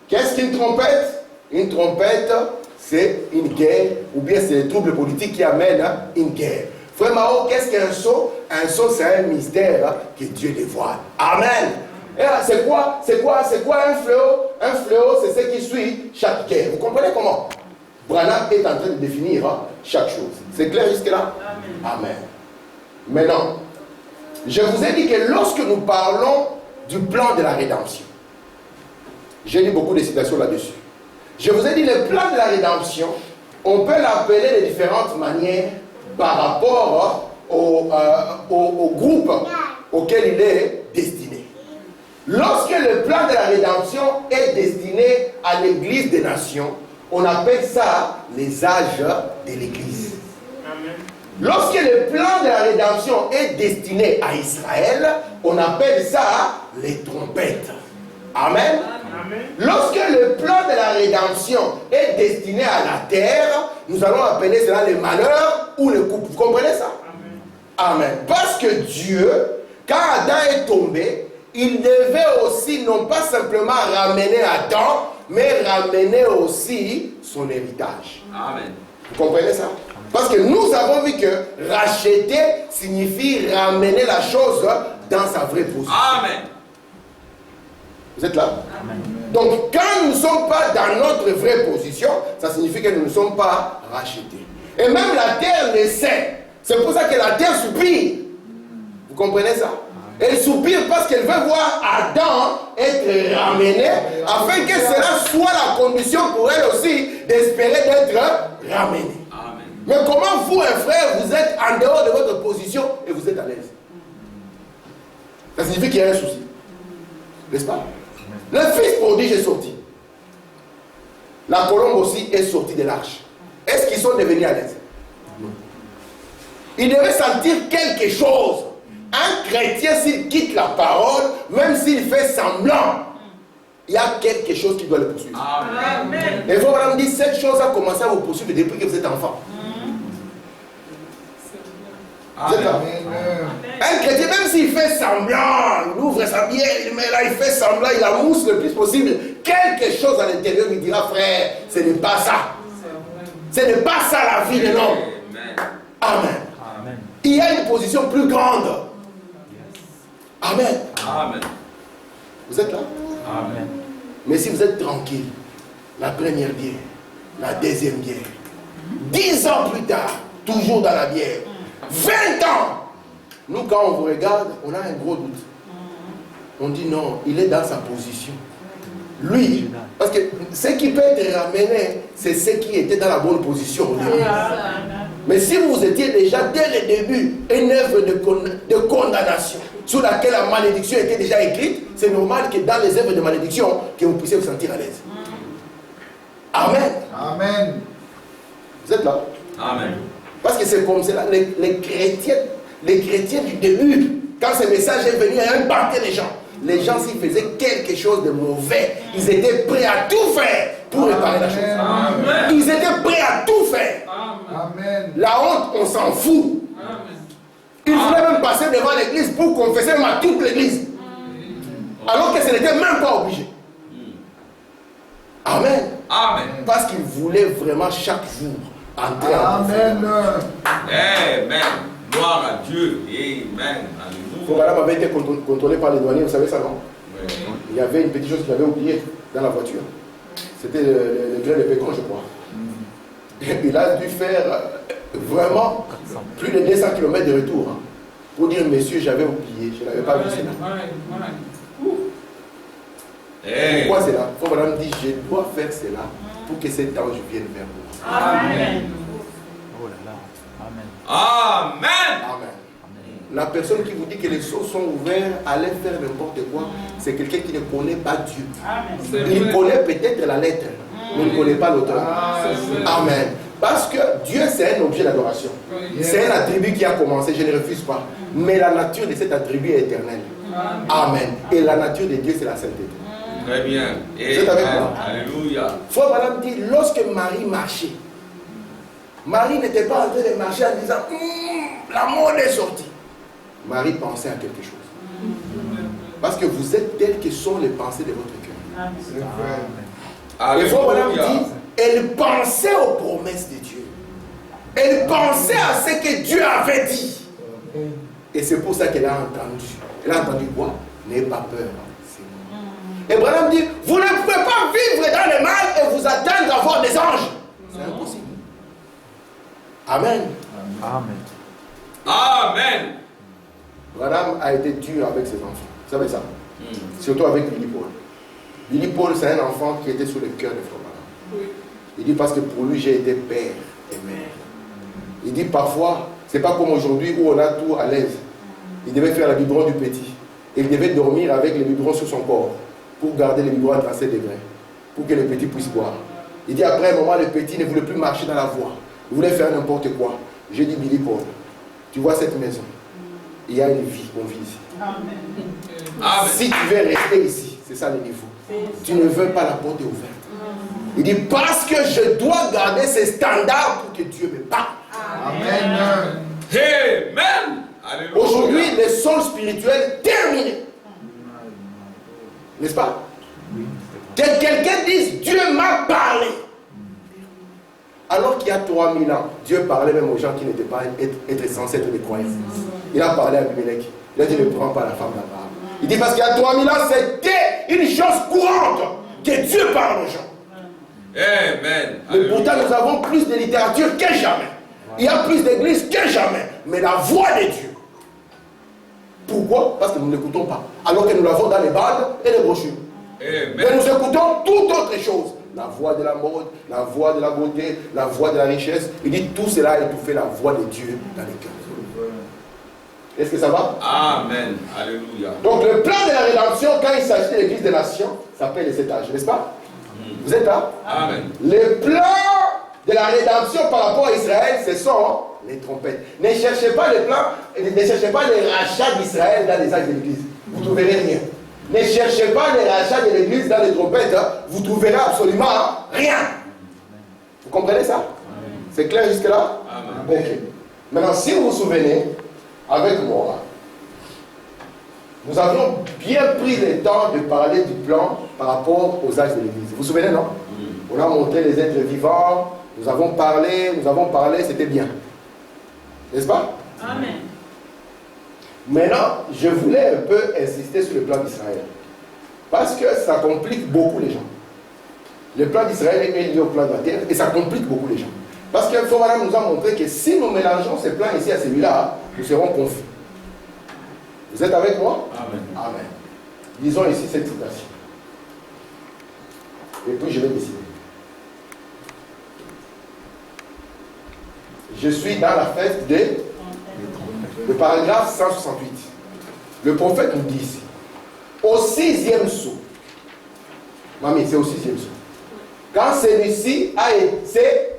Qu'est-ce qu'une trompette? Une trompette, c'est une guerre, ou bien c'est les troubles politiques qui amènent une guerre. Frère Mao, qu'est-ce qu'un sceau? Un sceau, c'est un mystère que Dieu dévoile. Amen. C'est quoi un fléau? Un fléau, c'est ce qui suit chaque guerre. Vous comprenez comment? Branham est en train de définir chaque chose. C'est clair jusque-là? Amen. Maintenant, je vous ai dit que lorsque nous parlons du plan de la rédemption, j'ai lu beaucoup de citations là-dessus. Je vous ai dit, le plan de la rédemption, on peut l'appeler de différentes manières par rapport au groupe auquel il est destiné. Lorsque le plan de la rédemption est destiné à l'Église des nations, on appelle ça les âges de l'Église. Lorsque le plan de la rédemption est destiné à Israël, on appelle ça les trompettes. Amen. Lorsque le plan de la rédemption est destiné à la terre, nous allons appeler cela les malheurs ou les coupes. Vous comprenez ça? Amen. Parce que Dieu, quand Adam est tombé, il devait aussi non pas simplement ramener Adam, mais ramener aussi son héritage. Amen. Vous comprenez ça? Parce que nous avons vu que racheter signifie ramener la chose dans sa vraie position. Amen. Vous êtes là? Amen. Donc, quand nous ne sommes pas dans notre vraie position, ça signifie que nous ne sommes pas rachetés. Et même la terre le sait. C'est pour ça que la terre soupire. Vous comprenez ça? Elle soupire parce qu'elle veut voir Adam être ramené, afin que cela soit la condition pour elle aussi d'espérer d'être ramené. Amen. Mais comment vous, un frère, vous êtes en dehors de votre position et vous êtes à l'aise? Ça signifie qu'il y a un souci. N'est-ce pas? Le fils prodige est sorti. La colombe aussi est sortie de l'arche. Est-ce qu'ils sont devenus à l'aise? Non. Ils devaient sentir quelque chose. Un chrétien, s'il quitte la parole, même s'il fait semblant, il y a quelque chose qui doit le poursuivre. Amen. Et vous me dites, cette chose a commencé à vous poursuivre depuis que vous êtes enfant. Vous êtes là? Un chrétien, même s'il fait semblant, il ouvre sa bière, il met là, il fait semblant, il la mousse le plus possible, quelque chose à l'intérieur lui dira, frère, ce n'est pas ça. Ce n'est pas ça la vie de l'homme. Amen. Il y a une position plus grande. Amen. Amen. Vous êtes là? Amen. Mais si vous êtes tranquille, la première bière, la deuxième bière, 10 ans plus tard, toujours dans la bière, 20 ans, nous quand on vous regarde, on a un gros doute. On dit non, il est dans sa position. Lui, parce que ce qui peut être ramené, c'est ce qui était dans la bonne position au début. Mais si vous étiez déjà dès le début une œuvre de condamnation sur laquelle la malédiction était déjà écrite, c'est normal que dans les œuvres de malédiction, que vous puissiez vous sentir à l'aise. Amen. Amen. Vous êtes là? Amen. Parce que c'est comme cela, les chrétiens du début, quand ce message est venu, ils battaient les gens. Les gens, s'ils faisaient quelque chose de mauvais, ils étaient prêts à tout faire pour réparer la chose. Amen. Ils étaient prêts à tout faire. Amen. La honte, on s'en fout. Amen. Ils voulaient même passer devant l'église pour confesser même à toute l'église. Alors que ce n'était même pas obligé. Amen. Amen. Parce qu'ils voulaient vraiment chaque jour entrer en confession. Amen. Gloire à Dieu. Amen. Madame avait été contrôlé par les douaniers, vous savez ça, non? Oui. Il y avait une petite chose qu'il avait oubliée dans la voiture. C'était le grain de pécan, je crois. Et il a dû faire vraiment plus de 200 km de retour pour dire, monsieur, j'avais oublié, je ne l'avais pas vu cela. Pourquoi c'est là? Il faut madame dire, je dois faire cela pour que cet ange vienne vers vous. Amen. Oh là là. Amen. Amen. Amen. La personne qui vous dit que les sceaux sont ouverts, allez faire n'importe quoi, c'est quelqu'un qui ne connaît pas Dieu. Amen. Il connaît peut-être la lettre, mais il ne connaît pas l'auteur. Amen. Parce que Dieu, c'est un objet d'adoration. C'est un attribut qui a commencé, je ne refuse pas. Mais la nature de cet attribut est éternelle. Amen. Et la nature de Dieu, c'est la sainteté. Très bien. Vous êtes avec moi? Alléluia. Frère Madame dit, lorsque Marie marchait, Marie n'était pas en train de marcher en disant, la mort est sortie. Marie pensait à quelque chose. Parce que vous êtes tels que sont les pensées de votre cœur. Et frère Madame dit, elle pensait aux promesses de Dieu. Elle pensait à ce que Dieu avait dit. Et c'est pour ça qu'elle a entendu. Elle a entendu quoi? N'ayez pas peur. Et Branham dit, vous ne pouvez pas vivre dans le mal et vous attendre à voir des anges. C'est impossible. Amen. Amen. Amen. Branham a été dur avec ses enfants. Vous savez ça? Surtout avec Billy Paul. Billy Paul, c'est un enfant qui était sur le cœur de Frère Branham. Il dit parce que pour lui, j'ai été père et mère. Il dit parfois, c'est pas comme aujourd'hui où on a tout à l'aise. Il devait faire le biberon du petit. Et il devait dormir avec le biberon sur son corps pour garder le biberon à 37 degrés. Pour que le petit puisse boire. Il dit après un moment, le petit ne voulait plus marcher dans la voie. Il voulait faire n'importe quoi. J'ai dit Billy Paul, tu vois cette maison, il y a une vie qu'on vit ici. Amen. Si tu veux rester ici, c'est ça le niveau. Tu ne veux pas la porte est ouverte. Il dit parce que je dois garder ces standards pour que Dieu me parle. Amen. Amen. Alléluia. Aujourd'hui, le sol spirituel terminé. N'est-ce pas? Que quelqu'un dise Dieu m'a parlé. Alors qu'il y a 3000 ans, Dieu parlait même aux gens qui n'étaient pas être censés être des croyants. Il a parlé à Abimelech. Il a dit ne prends pas la femme d'Abraham. Il dit parce qu'il y a 3000 ans, c'était une chose courante que Dieu parle aux gens. Amen. Mais pourtant, nous avons plus de littérature que jamais. Il y a plus d'églises que jamais. Mais la voix de Dieu. Pourquoi? Parce que nous n'écoutons pas. Alors que nous l'avons dans les balles et les brochures. Amen. Mais nous écoutons toute autre chose. La voix de la mode, la voix de la beauté, la voix de la richesse. Il dit tout cela a étouffé la voix de Dieu dans les cœurs. Est-ce que ça va? Amen. Alléluia. Donc le plan de la rédemption, quand il s'agit de l'église des nations, s'appelle les 7 âges, n'est-ce pas? Vous êtes là? Amen. Le plan de la rédemption par rapport à Israël, ce sont les trompettes. Ne cherchez pas le plan, ne cherchez pas les rachats d'Israël dans les âges de l'église. Vous ne trouverez rien. Ne cherchez pas les rachats de l'église dans les trompettes. Vous ne trouverez absolument rien. Vous comprenez ça? C'est clair jusque-là? Amen. Ok. Maintenant, si vous vous souvenez, avec moi, nous avions bien pris le temps de parler du plan par rapport aux âges de l'église. Vous vous souvenez, non? On a montré les êtres vivants, nous avons parlé, c'était bien. N'est-ce pas? Amen. Maintenant, je voulais un peu insister sur le plan d'Israël. Parce que ça complique beaucoup les gens. Le plan d'Israël est lié au plan de la terre et ça complique beaucoup les gens. Parce que Madame nous a montré que si nous mélangeons ces plans ici à celui-là, nous serons confus. Vous êtes avec moi? Amen. Amen. Disons ici cette citation. Et puis je vais décider. Je suis dans la fête le paragraphe 168. Le prophète nous dit ici, au 6e saut, mamie, c'est au 6e saut, quand celui-ci a été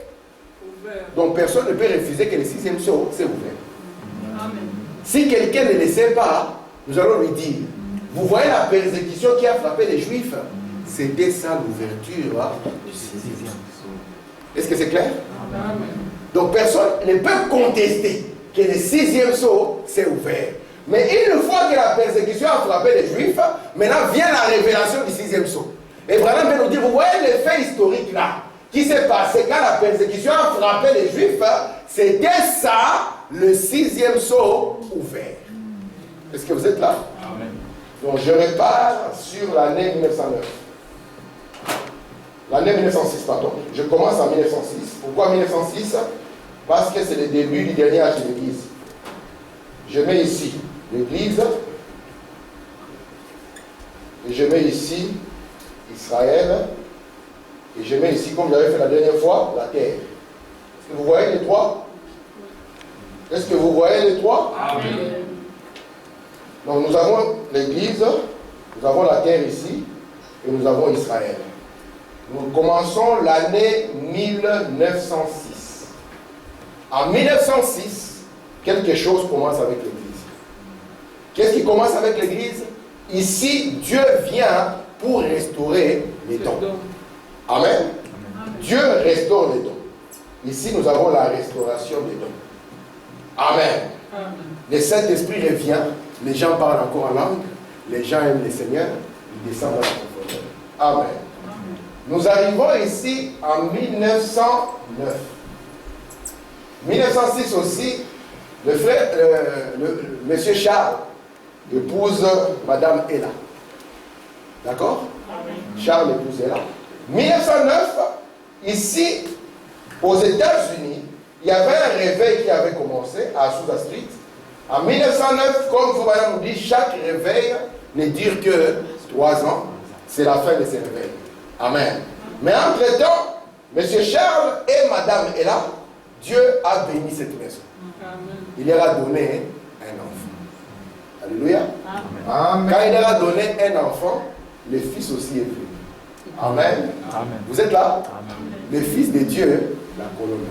ouvert, donc personne ne peut refuser que le 6e saut s'est ouvert. Amen. Si quelqu'un ne le sait pas, nous allons lui dire, vous voyez la persécution qui a frappé les Juifs, c'était ça l'ouverture du 6e saut. Est-ce que c'est clair? Amen. Donc personne ne peut contester que le 6e saut s'est ouvert. Mais une fois que la persécution a frappé les Juifs, maintenant vient la révélation du 6e saut. Et Branham peut nous dire, vous voyez les faits historiques là, qui s'est passé quand la persécution a frappé les Juifs, c'était ça, le 6e saut ouvert. Est-ce que vous êtes là? Amen. Donc je repars sur l'année 1909. L'année 1906, pardon. Je commence en 1906. Pourquoi 1906? Parce que c'est le début du dernier âge de l'Église. Je mets ici l'Église. Et je mets ici Israël. Et je mets ici, comme j'avais fait la dernière fois, la terre. Est-ce que vous voyez les trois? Est-ce que vous voyez les trois? Amen. Donc nous avons l'Église, nous avons la terre ici, et nous avons Israël. Nous commençons l'année 1906. En 1906, quelque chose commence avec l'Église. Qu'est-ce qui commence avec l'Église? Ici, Dieu vient pour restaurer les dons. Amen. Dieu restaure les dons. Ici, nous avons la restauration des dons. Amen. Le Saint-Esprit revient, les gens parlent encore en langue, les gens aiment le Seigneur, ils descendent dans la profondeur. Amen. Nous arrivons ici en 1909. 1906 aussi, le frère, monsieur Charles épouse madame Ella. D'accord? Charles épouse Ella. 1909, ici, aux États-Unis, il y avait un réveil qui avait commencé à Azusa Street. En 1909, comme Foubalam nous dit, chaque réveil ne dure que 3 ans. C'est la fin de ces réveils. Amen. Mais entre-temps, M. Charles et Madame Ella, Dieu a béni cette maison. Il leur a donné un enfant. Alléluia. Amen. Quand il leur a donné un enfant, le fils aussi est venu. Amen. Amen. Vous êtes là? Amen. Le fils de Dieu, la colonne.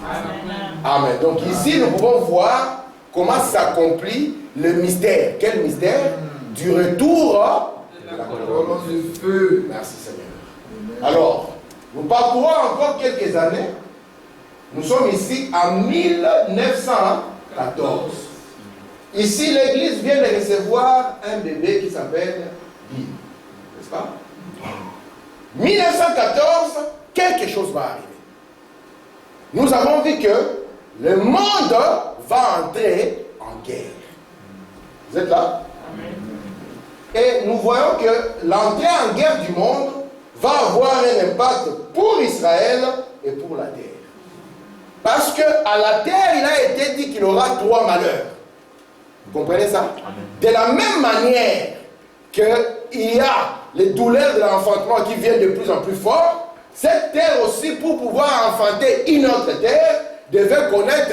Amen. Amen. Donc ici, nous pouvons voir comment s'accomplit le mystère. Quel mystère? Du retour de la colonne de feu. Merci Seigneur. Alors, nous parcourons encore quelques années. Nous sommes ici en 1914. Ici, l'église vient de recevoir un bébé qui s'appelle Guy. N'est-ce pas? 1914, quelque chose va arriver. Nous avons vu que le monde va entrer en guerre. Vous êtes là? Et nous voyons que l'entrée en guerre du monde va avoir un impact pour Israël et pour la terre. Parce qu'à la terre, il a été dit qu'il aura 3 malheurs. Vous comprenez ça? De la même manière qu'il y a les douleurs de l'enfantement qui viennent de plus en plus fort, cette terre aussi, pour pouvoir enfanter une autre terre, devait connaître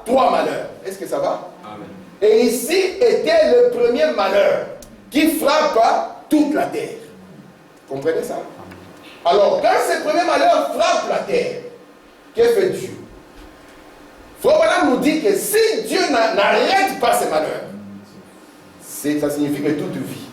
3 malheurs. Est-ce que ça va? Amen. Et ici était le premier malheur qui frappe toute la terre. Vous comprenez ça? Alors, quand ce premier malheur frappe la terre, que fait Dieu? Frère nous dit que si Dieu n'arrête pas ces malheurs, ça signifie que toute vie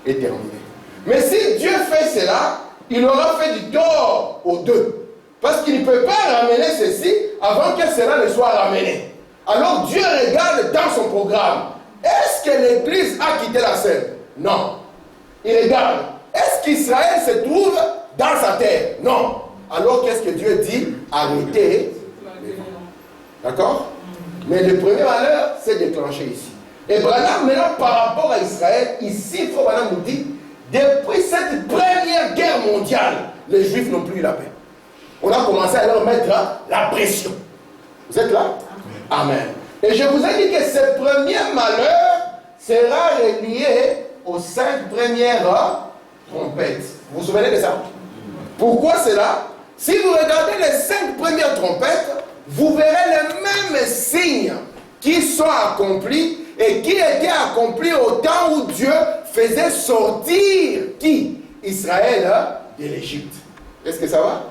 est terminée. Mais si Dieu fait cela, il aura fait du tort aux deux. Parce qu'il ne peut pas ramener ceci avant que cela ne soit ramené. Alors Dieu regarde dans son programme. Est-ce que l'Église a quitté la scène? Non. Il regarde. Est-ce qu'Israël se trouve dans sa terre? Non. Alors qu'est-ce que Dieu dit? Arrêtez. D'accord? Mais le premier malheur s'est déclenché ici. Et Branham, maintenant, par rapport à Israël, ici, Frère Branham nous dit, depuis cette première guerre mondiale, les Juifs n'ont plus eu la paix. On a commencé à leur mettre la pression. Vous êtes là? Amen. Et je vous ai dit que ce premier malheur sera relié aux 5 premières trompettes. Vous vous souvenez de ça? Pourquoi cela? Si vous regardez les 5 premières trompettes, vous verrez les mêmes signes qui sont accomplis et qui étaient accomplis au temps où Dieu faisait sortir qui? Israël de l'Égypte. Est-ce que ça va?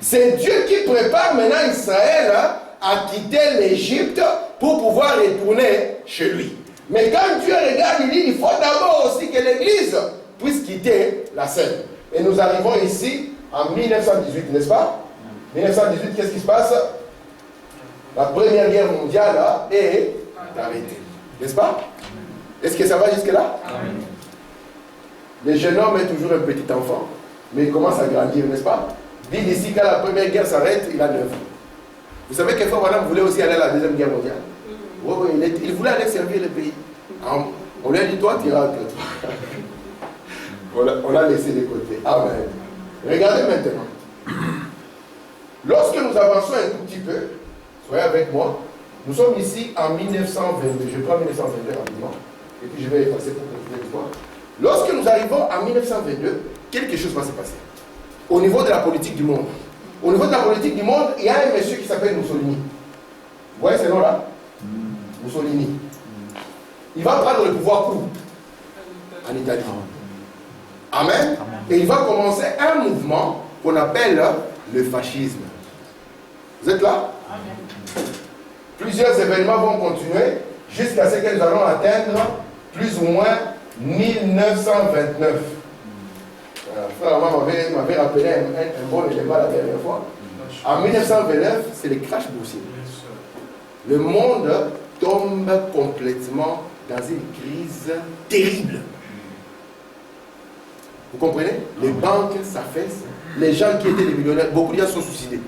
C'est Dieu qui prépare maintenant Israël à quitter l'Égypte pour pouvoir retourner chez lui. Mais quand Dieu regarde, il dit, il faut d'abord aussi que l'Église puisse quitter la scène. Et nous arrivons ici en 1918, n'est-ce pas? 1918, qu'est-ce qui se passe? La première guerre mondiale est arrêtée. N'est-ce pas? Est-ce que ça va jusque-là? Le jeune homme est toujours un petit enfant, mais il commence à grandir, n'est-ce pas? Dit d'ici quand la première guerre s'arrête, il a 9 ans. Vous savez que Frère Branham voulait aussi aller à la deuxième guerre mondiale. Oh, il voulait aller servir le pays. On lui a dit, toi, tu iras entre toi. On l'a laissé de côté. Amen. Regardez maintenant. Lorsque nous avançons un tout petit peu, soyez avec moi, nous sommes ici en 1922. Je prends 1922 rapidement, et puis je vais effacer pour continuer l'histoire. Lorsque nous arrivons en 1922, quelque chose va se passer. Au niveau de la politique du monde. Au niveau de la politique du monde, il y a un monsieur qui s'appelle Mussolini. Vous voyez ce nom-là? Mussolini. Il va prendre le pouvoir où? En Italie. Amen. Et il va commencer un mouvement qu'on appelle le fascisme. Vous êtes là? Amen. Plusieurs événements vont continuer jusqu'à ce que nous allons atteindre plus ou moins 1929. Frère m'avait rappelé un bon élément la dernière fois. En 1929, c'est le crash boursier. Le monde tombe complètement dans une crise terrible. Vous comprenez? Les banques s'affaissent. Les gens qui étaient des millionnaires, beaucoup de gens sont suicidés.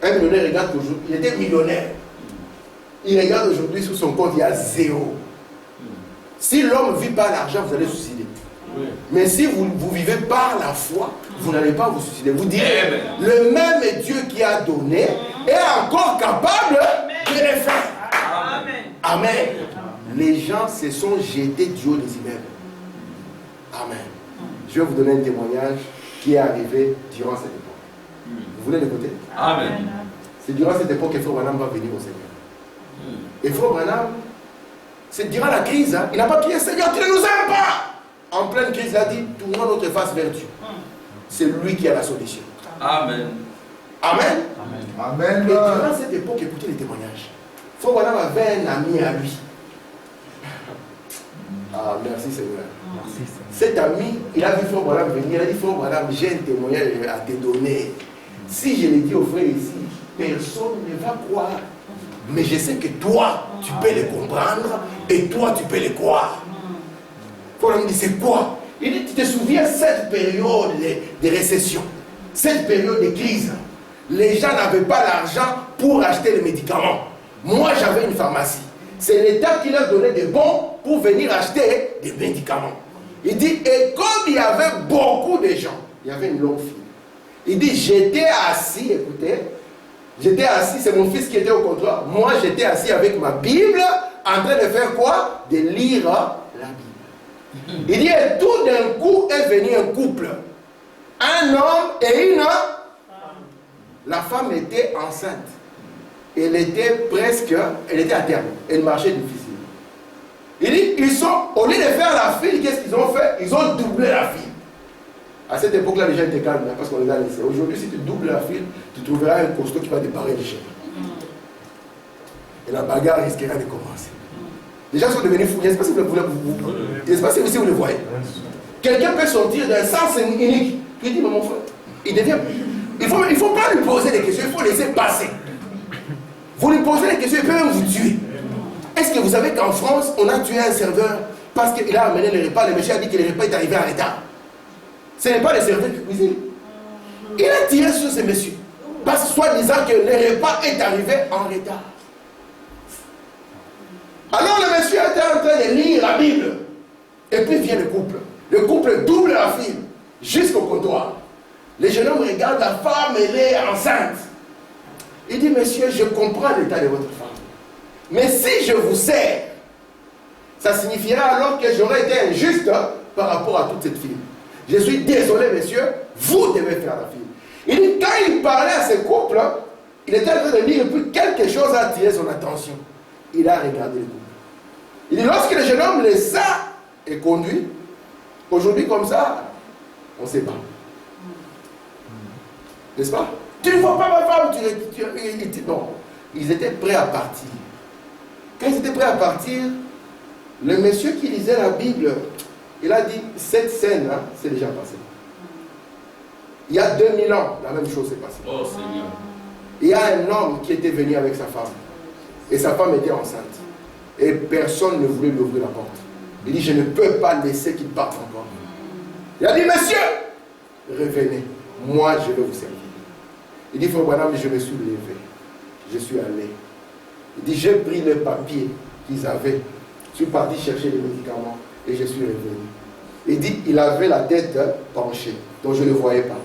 Un millionnaire regarde toujours, il était millionnaire. il regarde aujourd'hui sur son compte, il y a 0. Si l'homme vit par l'argent, vous allez vous suicider. Mais si vous vivez par la foi, vous n'allez pas vous suicider. Vous direz, le même Dieu qui a donné est encore capable de le faire. Amen. Amen. Les gens se sont jetés du haut des immeubles. Amen. Je vais vous donner un témoignage qui est arrivé durant cette époque. Vous voulez l'écouter? Amen. C'est durant cette époque que Frère Branham va venir au Seigneur. Et Frère Branham, c'est durant la crise, hein, il n'a pas prié, Seigneur, tu ne nous aimes pas. En pleine crise, il a dit, tournons notre face vers Dieu. C'est lui qui a la solution. Amen. Amen. Amen. Et durant cette époque, écoutez les témoignages. Frère Branham avait un ami à lui. Ah, merci Seigneur. Cet ami, il a vu Frère Branham venir, il a dit, Frère Branham, j'ai un témoignage à te donner. Si je l'ai dit au frère ici, personne ne va croire. Mais je sais que toi, tu peux les comprendre et toi, tu peux les croire. Frère Branham dit, c'est quoi? Il dit, tu te souviens cette période de récession, cette période de crise, les gens n'avaient pas l'argent pour acheter les médicaments. Moi, j'avais une pharmacie. C'est l'État qui leur donnait des bons pour venir acheter des médicaments. Il dit, et comme il y avait beaucoup de gens, il y avait une longue file. Il dit, j'étais assis, écoutez, j'étais assis, c'est mon fils qui était au comptoir. Moi, j'étais assis avec ma Bible, en train de faire quoi? De lire la Bible. Il dit, et tout d'un coup est venu un couple. Un homme et une femme. La femme était enceinte. Elle était à terme. Elle marchait difficile. Il dit, au lieu de faire la file, qu'est-ce qu'ils ont fait? Ils ont doublé la file. À cette époque-là, les gens étaient calmes, parce qu'on les a laissés. Aujourd'hui, si tu doubles la file, tu trouveras un costaud qui va déparer les chiens. Et la bagarre risquera de commencer. Les gens sont devenus fous. Je ne sais pas si vous le voyez. Quelqu'un peut sortir d'un sens unique. Il dit, mais mon frère, il devient... Il ne faut pas lui poser des questions, il faut laisser passer. Vous lui posez des questions, il peut même vous tuer. Est-ce que vous savez qu'en France, on a tué un serveur parce qu'il a amené le repas, le monsieur a dit que le repas est arrivé en retard. Ce n'est pas le serveur qui cuisine. Il a tiré sur ce monsieur. Parce que soi-disant que le repas est arrivé en retard. Alors le monsieur était en train de lire la Bible. Et puis vient le couple. Le couple double la file jusqu'au comptoir. Le jeune homme regarde la femme, elle est enceinte. Il dit, monsieur, je comprends l'état de votre femme. Mais si je vous sers, ça signifiera alors que j'aurais été injuste par rapport à toute cette fille. Je suis désolé, monsieur, vous devez faire la fille. Il dit, quand il parlait à ce couple, il était en train de lire et puis quelque chose a attiré son attention. Il a regardé le couple. Il dit, lorsque le jeune homme les a et conduit, aujourd'hui comme ça, on ne sait pas. N'est-ce pas? Tu ne vois pas ma femme, non. Ils étaient prêts à partir. Quand ils étaient prêts à partir, le monsieur qui lisait la Bible, il a dit, cette scène, hein, c'est déjà passé. Il y a 2000 ans, la même chose s'est passée. Oh Seigneur. Il y a un homme qui était venu avec sa femme. Et sa femme était enceinte. Et personne ne voulait lui ouvrir la porte. Il dit, je ne peux pas laisser qu'il parte encore. Il a dit, monsieur, revenez. Moi, je vais vous servir. Il dit, frère Branham, je me suis levé. Je suis allé. Il dit, j'ai pris le papier qu'ils avaient. Je suis parti chercher les médicaments et je suis revenu. Il dit, il avait la tête penchée, donc je ne le voyais pas.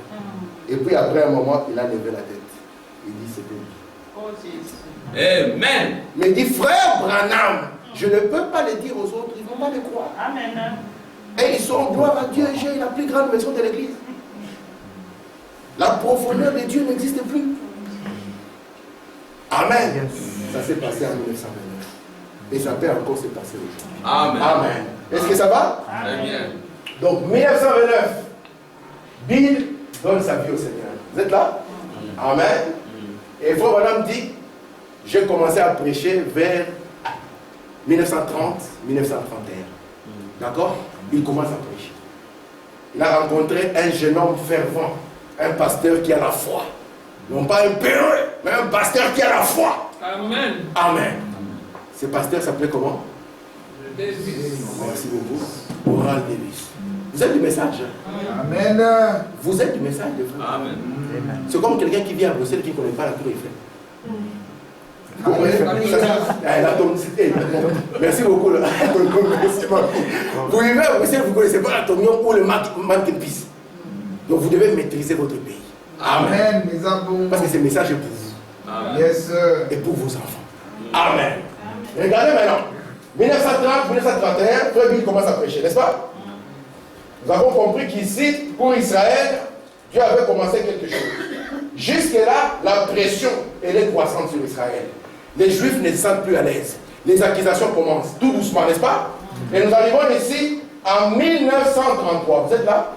Et puis après un moment, il a levé la tête. Il dit, c'était lui. Oh Jésus. Amen. Mais il dit, frère Branham, je ne peux pas le dire aux autres, ils ne vont pas le croire. Amen. Et ils sont, gloire à Dieu, j'ai la plus grande maison de l'église. La profondeur de Dieu n'existe plus. Amen. Yes. Ça s'est passé en 1929. Et ça peut encore se passer aujourd'hui. Amen. Amen. Est-ce que ça va? Très bien. Donc 1929, Bill donne sa vie au Seigneur. Vous êtes là? Amen. Et Frère Branham dit, j'ai commencé à prêcher vers 1930, 1931. D'accord? Il commence à prêcher. Il a rencontré un jeune homme fervent, un pasteur qui a la foi. Non pas un péreux, mais un pasteur qui a la foi. Amen. Amen. Ce pasteur s'appelait comment? Merci beaucoup. Oral Davis. Vous êtes du message? Amen. Vous êtes du message de vous. Amen. C'est comme quelqu'un qui vient à Bruxelles qui ne connaît pas la Tour Eiffel. Merci beaucoup. Vous connaissez pas l'atomium ou le manquepis. Donc vous devez maîtriser votre pays. Amen. Parce que ce message est pour vous. Amen. Yes, sir. Et pour vos enfants. Amen. Regardez maintenant. 1930, 1931, Frère Bill commence à prêcher, n'est-ce pas? Nous avons compris qu'ici, pour Israël, Dieu avait commencé quelque chose. Jusque-là, la pression, elle est croissante sur Israël. Les Juifs ne se sentent plus à l'aise. Les accusations commencent tout doucement, n'est-ce pas? Et nous arrivons ici en 1933. Vous êtes là?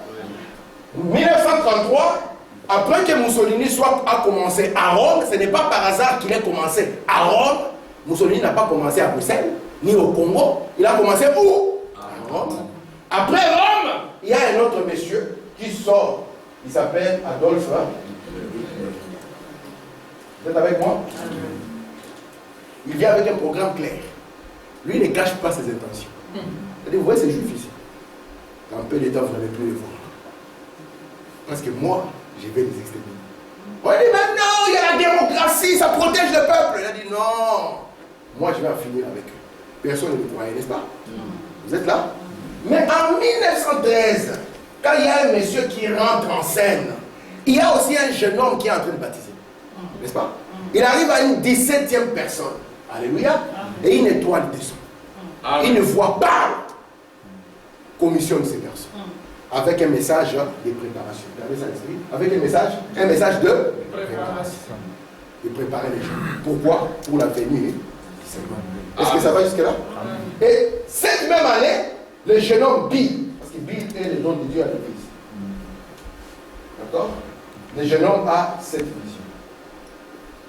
1933, après que Mussolini a commencé à Rome, ce n'est pas par hasard qu'il a commencé à Rome. Mussolini n'a pas commencé à Bruxelles, ni au Congo. Il a commencé où? À Rome. Après Rome, il y a un autre monsieur qui sort. Il s'appelle Adolphe. Vous êtes avec moi? Il vient avec un programme clair. Lui, il ne cache pas ses intentions. Il dit, vous voyez ces juifs ici. Dans peu de temps, vous n'allez plus les voir. Parce que moi, je vais les exterminer. On dit, mais non, il y a la démocratie, ça protège le peuple. Il a dit, non, moi, je vais en finir avec eux. Personne ne le croyait, n'est-ce pas? Vous êtes là? Mais en 1913, quand il y a un monsieur qui rentre en scène, il y a aussi un jeune homme qui est en train de baptiser. N'est-ce pas? Il arrive à une 17e personne. Alléluia. Et une étoile descend. Il ne voit pas. Commissionne ces personnes. Avec un message de préparation. Regardez ça, l'esprit. Avec un message de préparation. De préparer les gens. Pourquoi? Pour la venue. Est-ce que ça va jusque-là? Et cette même année, le jeune homme Bill, parce que Bill est le nom de Dieu à l'église. D'accord? Le jeune homme a cette vision.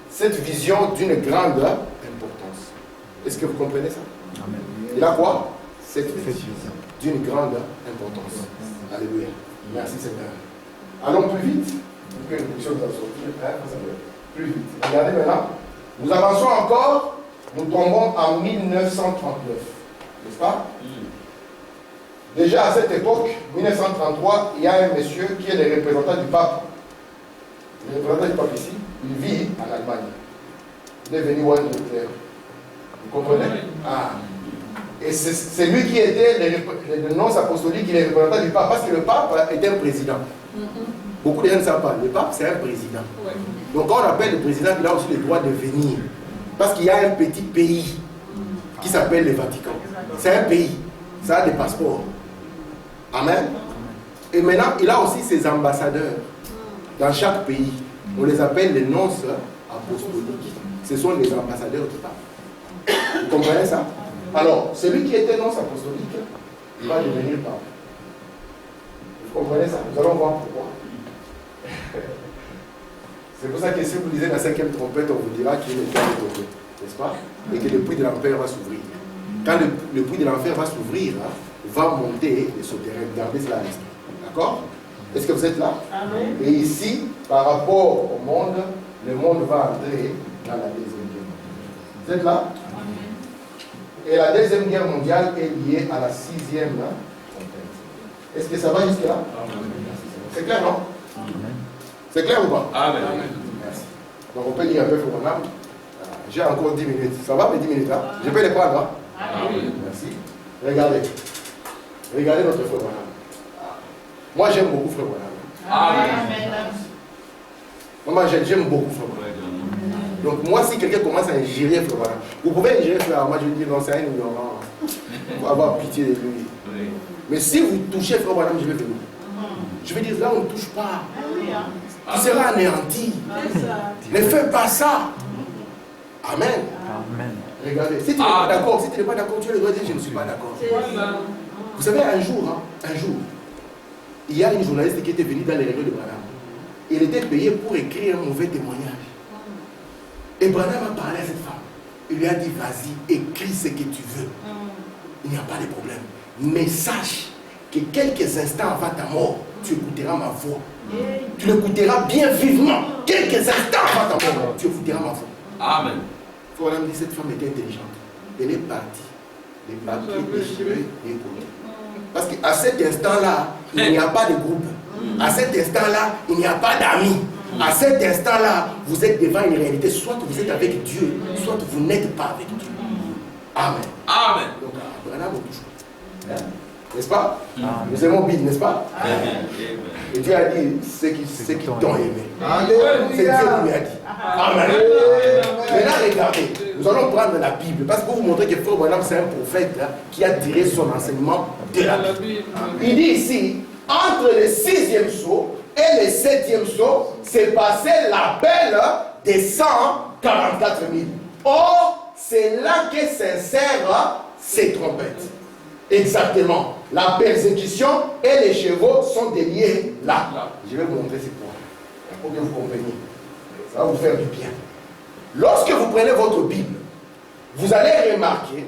Cette vision d'une grande importance. Est-ce que vous comprenez ça? Amen. Il a quoi? Cette vision d'une grande importance. Alléluia. Merci Seigneur. Allons plus vite. Pour que nous puissions nous en sortir. Plus vite. Regardez maintenant. Nous avançons encore. Nous tombons en 1939. N'est-ce pas? Déjà à cette époque, 1933, il y a un monsieur qui est le représentant du pape. Le représentant du pape ici, il vit en Allemagne. Il est venu voir Hitler. Vous comprenez? Ah. Et c'est lui qui était le nonce apostolique, qui est le représentant du pape, parce que le pape était un président. Beaucoup de gens ne savent pas, le pape c'est un président. Donc quand on appelle le président, il a aussi le droit de venir. Parce qu'il y a un petit pays qui s'appelle le Vatican. C'est un pays, ça a des passeports. Amen. Et maintenant, il a aussi ses ambassadeurs dans chaque pays. On les appelle les nonces apostoliques. Ce sont les ambassadeurs du pape. Vous comprenez ça? Alors, celui qui était nonce apostolique, il va devenir pape. Vous comprenez ça? Nous allons voir pourquoi. C'est pour ça que si vous lisez la 5e trompette, on vous dira qu'il est tombé, n'est-ce pas? Et que le puits de l'enfer va s'ouvrir. Quand le puits de l'enfer va s'ouvrir, va monter les souterrains. Gardez cela à l'esprit. D'accord? Est-ce que vous êtes là? Amen. Et ici, par rapport au monde, le monde va entrer dans la deuxième guerre mondiale. Vous êtes là? Amen. Et la deuxième guerre mondiale est liée à la 6e trompette. Est-ce que ça va jusque-là? C'est clair, non? Amen. C'est clair ou pas? Amen. Merci. Donc on peut lire un peu pour mon âme. J'ai encore 10 minutes. Ça va, mes 10 minutes là? Je peux les prendre, hein? Amen. Merci. Regardez. Regardez notre frère Branham. Moi j'aime beaucoup frère Branham. Amen. Moi j'aime beaucoup frère Branham. Donc moi si quelqu'un commence à ingérer frère Branham, vous pouvez ingérer frère Branham, moi je vais dire non, c'est un ignorant. Il faut avoir pitié de lui. Mais si vous touchez frère Branham, je vais venir. Je vais dire là on ne touche pas. Tu seras anéanti. Ne fais pas ça. Amen. Amen. Regardez, si tu n'es pas d'accord, tu as le droit de dire je ne suis pas d'accord. Vous savez, un jour, il y a une journaliste qui était venue dans les réunions de Branham. Il était payé pour écrire un mauvais témoignage. Et Branham a parlé à cette femme. Il lui a dit, vas-y, écris ce que tu veux. Il n'y a pas de problème. Mais sache que quelques instants avant ta mort, tu écouteras ma voix. Tu l'écouteras bien vivement. Quelques instants avant ta mort, tu écouteras ma voix. Amen. Branham dit, cette femme était intelligente. Elle est partie. Les papiers déchirés et collés. Parce qu'à cet instant-là, il n'y a pas de groupe. À cet instant-là, il n'y a pas d'amis. À cet instant-là, vous êtes devant une réalité. Soit vous êtes avec Dieu, soit vous n'êtes pas avec Dieu. Amen. Amen. Donc, Abraham a toujours. N'est-ce pas? Nous aimons Bill, n'est-ce pas? Amen. Et Dieu a dit ceux qui t'ont aimé. Alléluia. C'est Dieu qui lui a dit. Amen. Maintenant, regardez, nous allons prendre la Bible parce que pour vous montrer que Frère Branham, c'est un prophète là, qui a tiré son enseignement de la Bible. Il dit ici, entre le 6e sceau et le 7e sceau, s'est passé l'appel des 144 000. Or, c'est là que s'insèrent ces trompettes. Exactement. La persécution et les chevaux sont déliés là. Je vais vous montrer ces points. Pour que vous compreniez. Ça va vous faire du bien. Lorsque vous prenez votre Bible, vous allez remarquer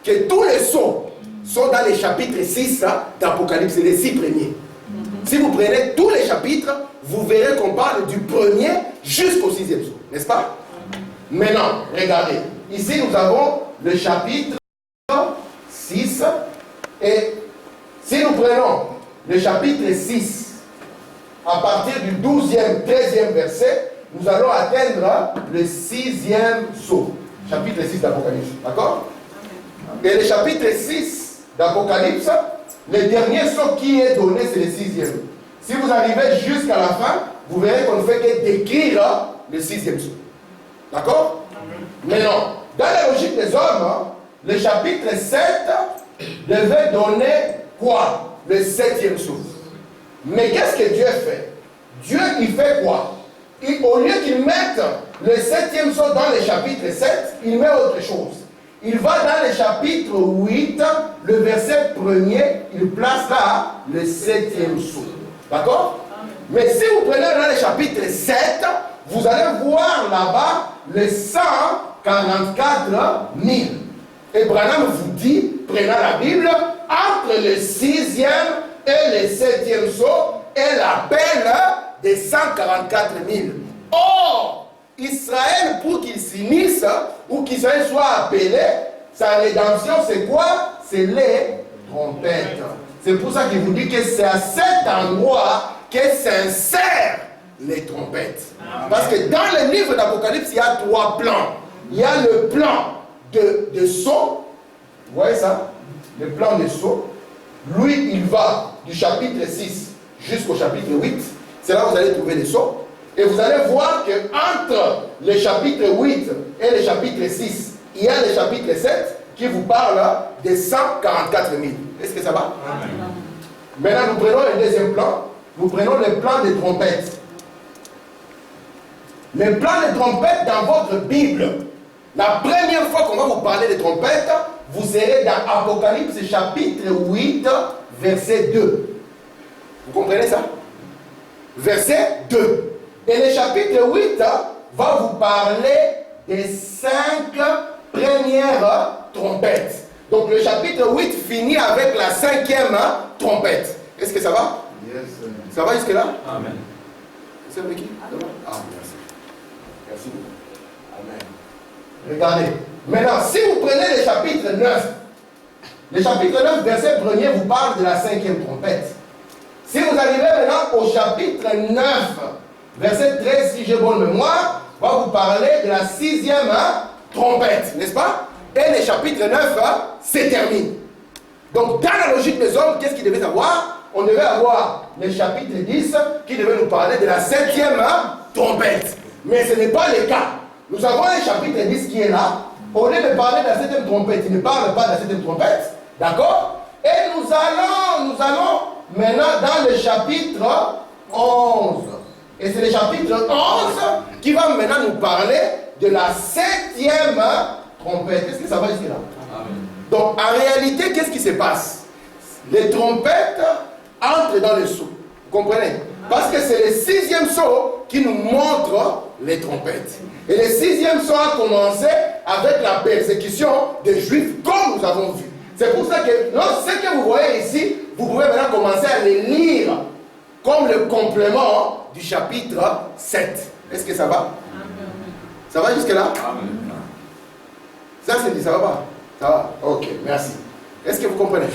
que tous les sceaux sont dans les chapitres 6 d'Apocalypse, les 6 premiers. Si vous prenez tous les chapitres, vous verrez qu'on parle du premier jusqu'au 6e sceau. N'est-ce pas? Maintenant, regardez. Ici, nous avons le chapitre 6. Et si nous prenons le chapitre 6, à partir du 12e, 13e verset, nous allons atteindre le 6e sceau. Chapitre 6 d'Apocalypse. D'accord? Et le chapitre 6 d'Apocalypse, le dernier sceau qui est donné, c'est le 6e. Si vous arrivez jusqu'à la fin, vous verrez qu'on ne fait que décrire le 6e sceau. D'accord? Maintenant, dans la logique des hommes, le chapitre 7 devait donner quoi? Le 7e sceau. Mais qu'est-ce que Dieu fait? Dieu, il fait quoi? Au lieu qu'il mette le 7e sceau dans le chapitre 7, il met autre chose. Il va dans le chapitre 8, le verset 1er, il place là le 7e sceau. D'accord? Mais si vous prenez dans le chapitre 7, vous allez voir là-bas le 144 000. Et Branham vous dit, prenant la Bible, entre le 6e et le 7e sceau est l'appel des 144 000. Or, Israël, pour qu'il s'unisse, ou qu'Israël soit appelé, sa rédemption, c'est quoi? C'est les trompettes. C'est pour ça qu'il vous dit que c'est à cet endroit que s'insèrent les trompettes. Parce que dans le livre d'Apocalypse, il y a 3 plans. Il y a le plan de sceau. Vous voyez ça? Le plan de sceau. Lui, il va du chapitre 6 jusqu'au chapitre 8. C'est là où vous allez trouver les sceaux. Et vous allez voir qu'entre le chapitre 8 et le chapitre 6, il y a le chapitre 7 qui vous parle des 144 000. Est-ce que ça va? Amen. Maintenant, nous prenons un deuxième plan. Nous prenons le plan des trompettes. Le plan des trompettes dans votre Bible. La première fois qu'on va vous parler des trompettes, vous serez dans Apocalypse chapitre 8, verset 2. Vous comprenez ça? Verset 2. Et le chapitre 8 va vous parler des 5 premières trompettes. Donc le chapitre 8 finit avec la 5e trompette. Est-ce que ça va? Yes. Ça va jusque là? Amen. C'est avec qui? Ah, merci. Merci beaucoup. Amen. Regardez. Maintenant, si vous prenez le chapitre 9, le chapitre 9, verset 1er, vous parle de la 5e trompette. Si vous arrivez maintenant au chapitre 9, verset 13, si j'ai bonne mémoire, va vous parler de la 6e trompette, n'est-ce pas? Et le chapitre 9 se termine. Donc, dans la logique des hommes, qu'est-ce qu'ils devaient avoir? On devait avoir le chapitre 10 qui devait nous parler de la 7e trompette. Mais ce n'est pas le cas. Nous avons un chapitre 10 qui est là. Au lieu de parler de la 7e trompette, il ne parle pas de la 7e trompette. D'accord? Et nous allons maintenant dans le chapitre 11. Et c'est le chapitre 11 qui va maintenant nous parler de la 7e trompette. Est-ce que ça va jusque-là? Donc, en réalité, qu'est-ce qui se passe? Les trompettes entrent dans le sceau. Vous comprenez? Parce que c'est le 6e sceau qui nous montre les trompettes. Et le 6e sceau a commencé avec la persécution des Juifs, comme nous avons vu. C'est pour ça que ce que vous voyez ici, vous pouvez maintenant commencer à les lire comme le complément du chapitre 7. Est-ce que ça va? Ça va jusque-là? Ça c'est dit, ça va pas? Ça va? Ok, merci. Est-ce que vous comprenez?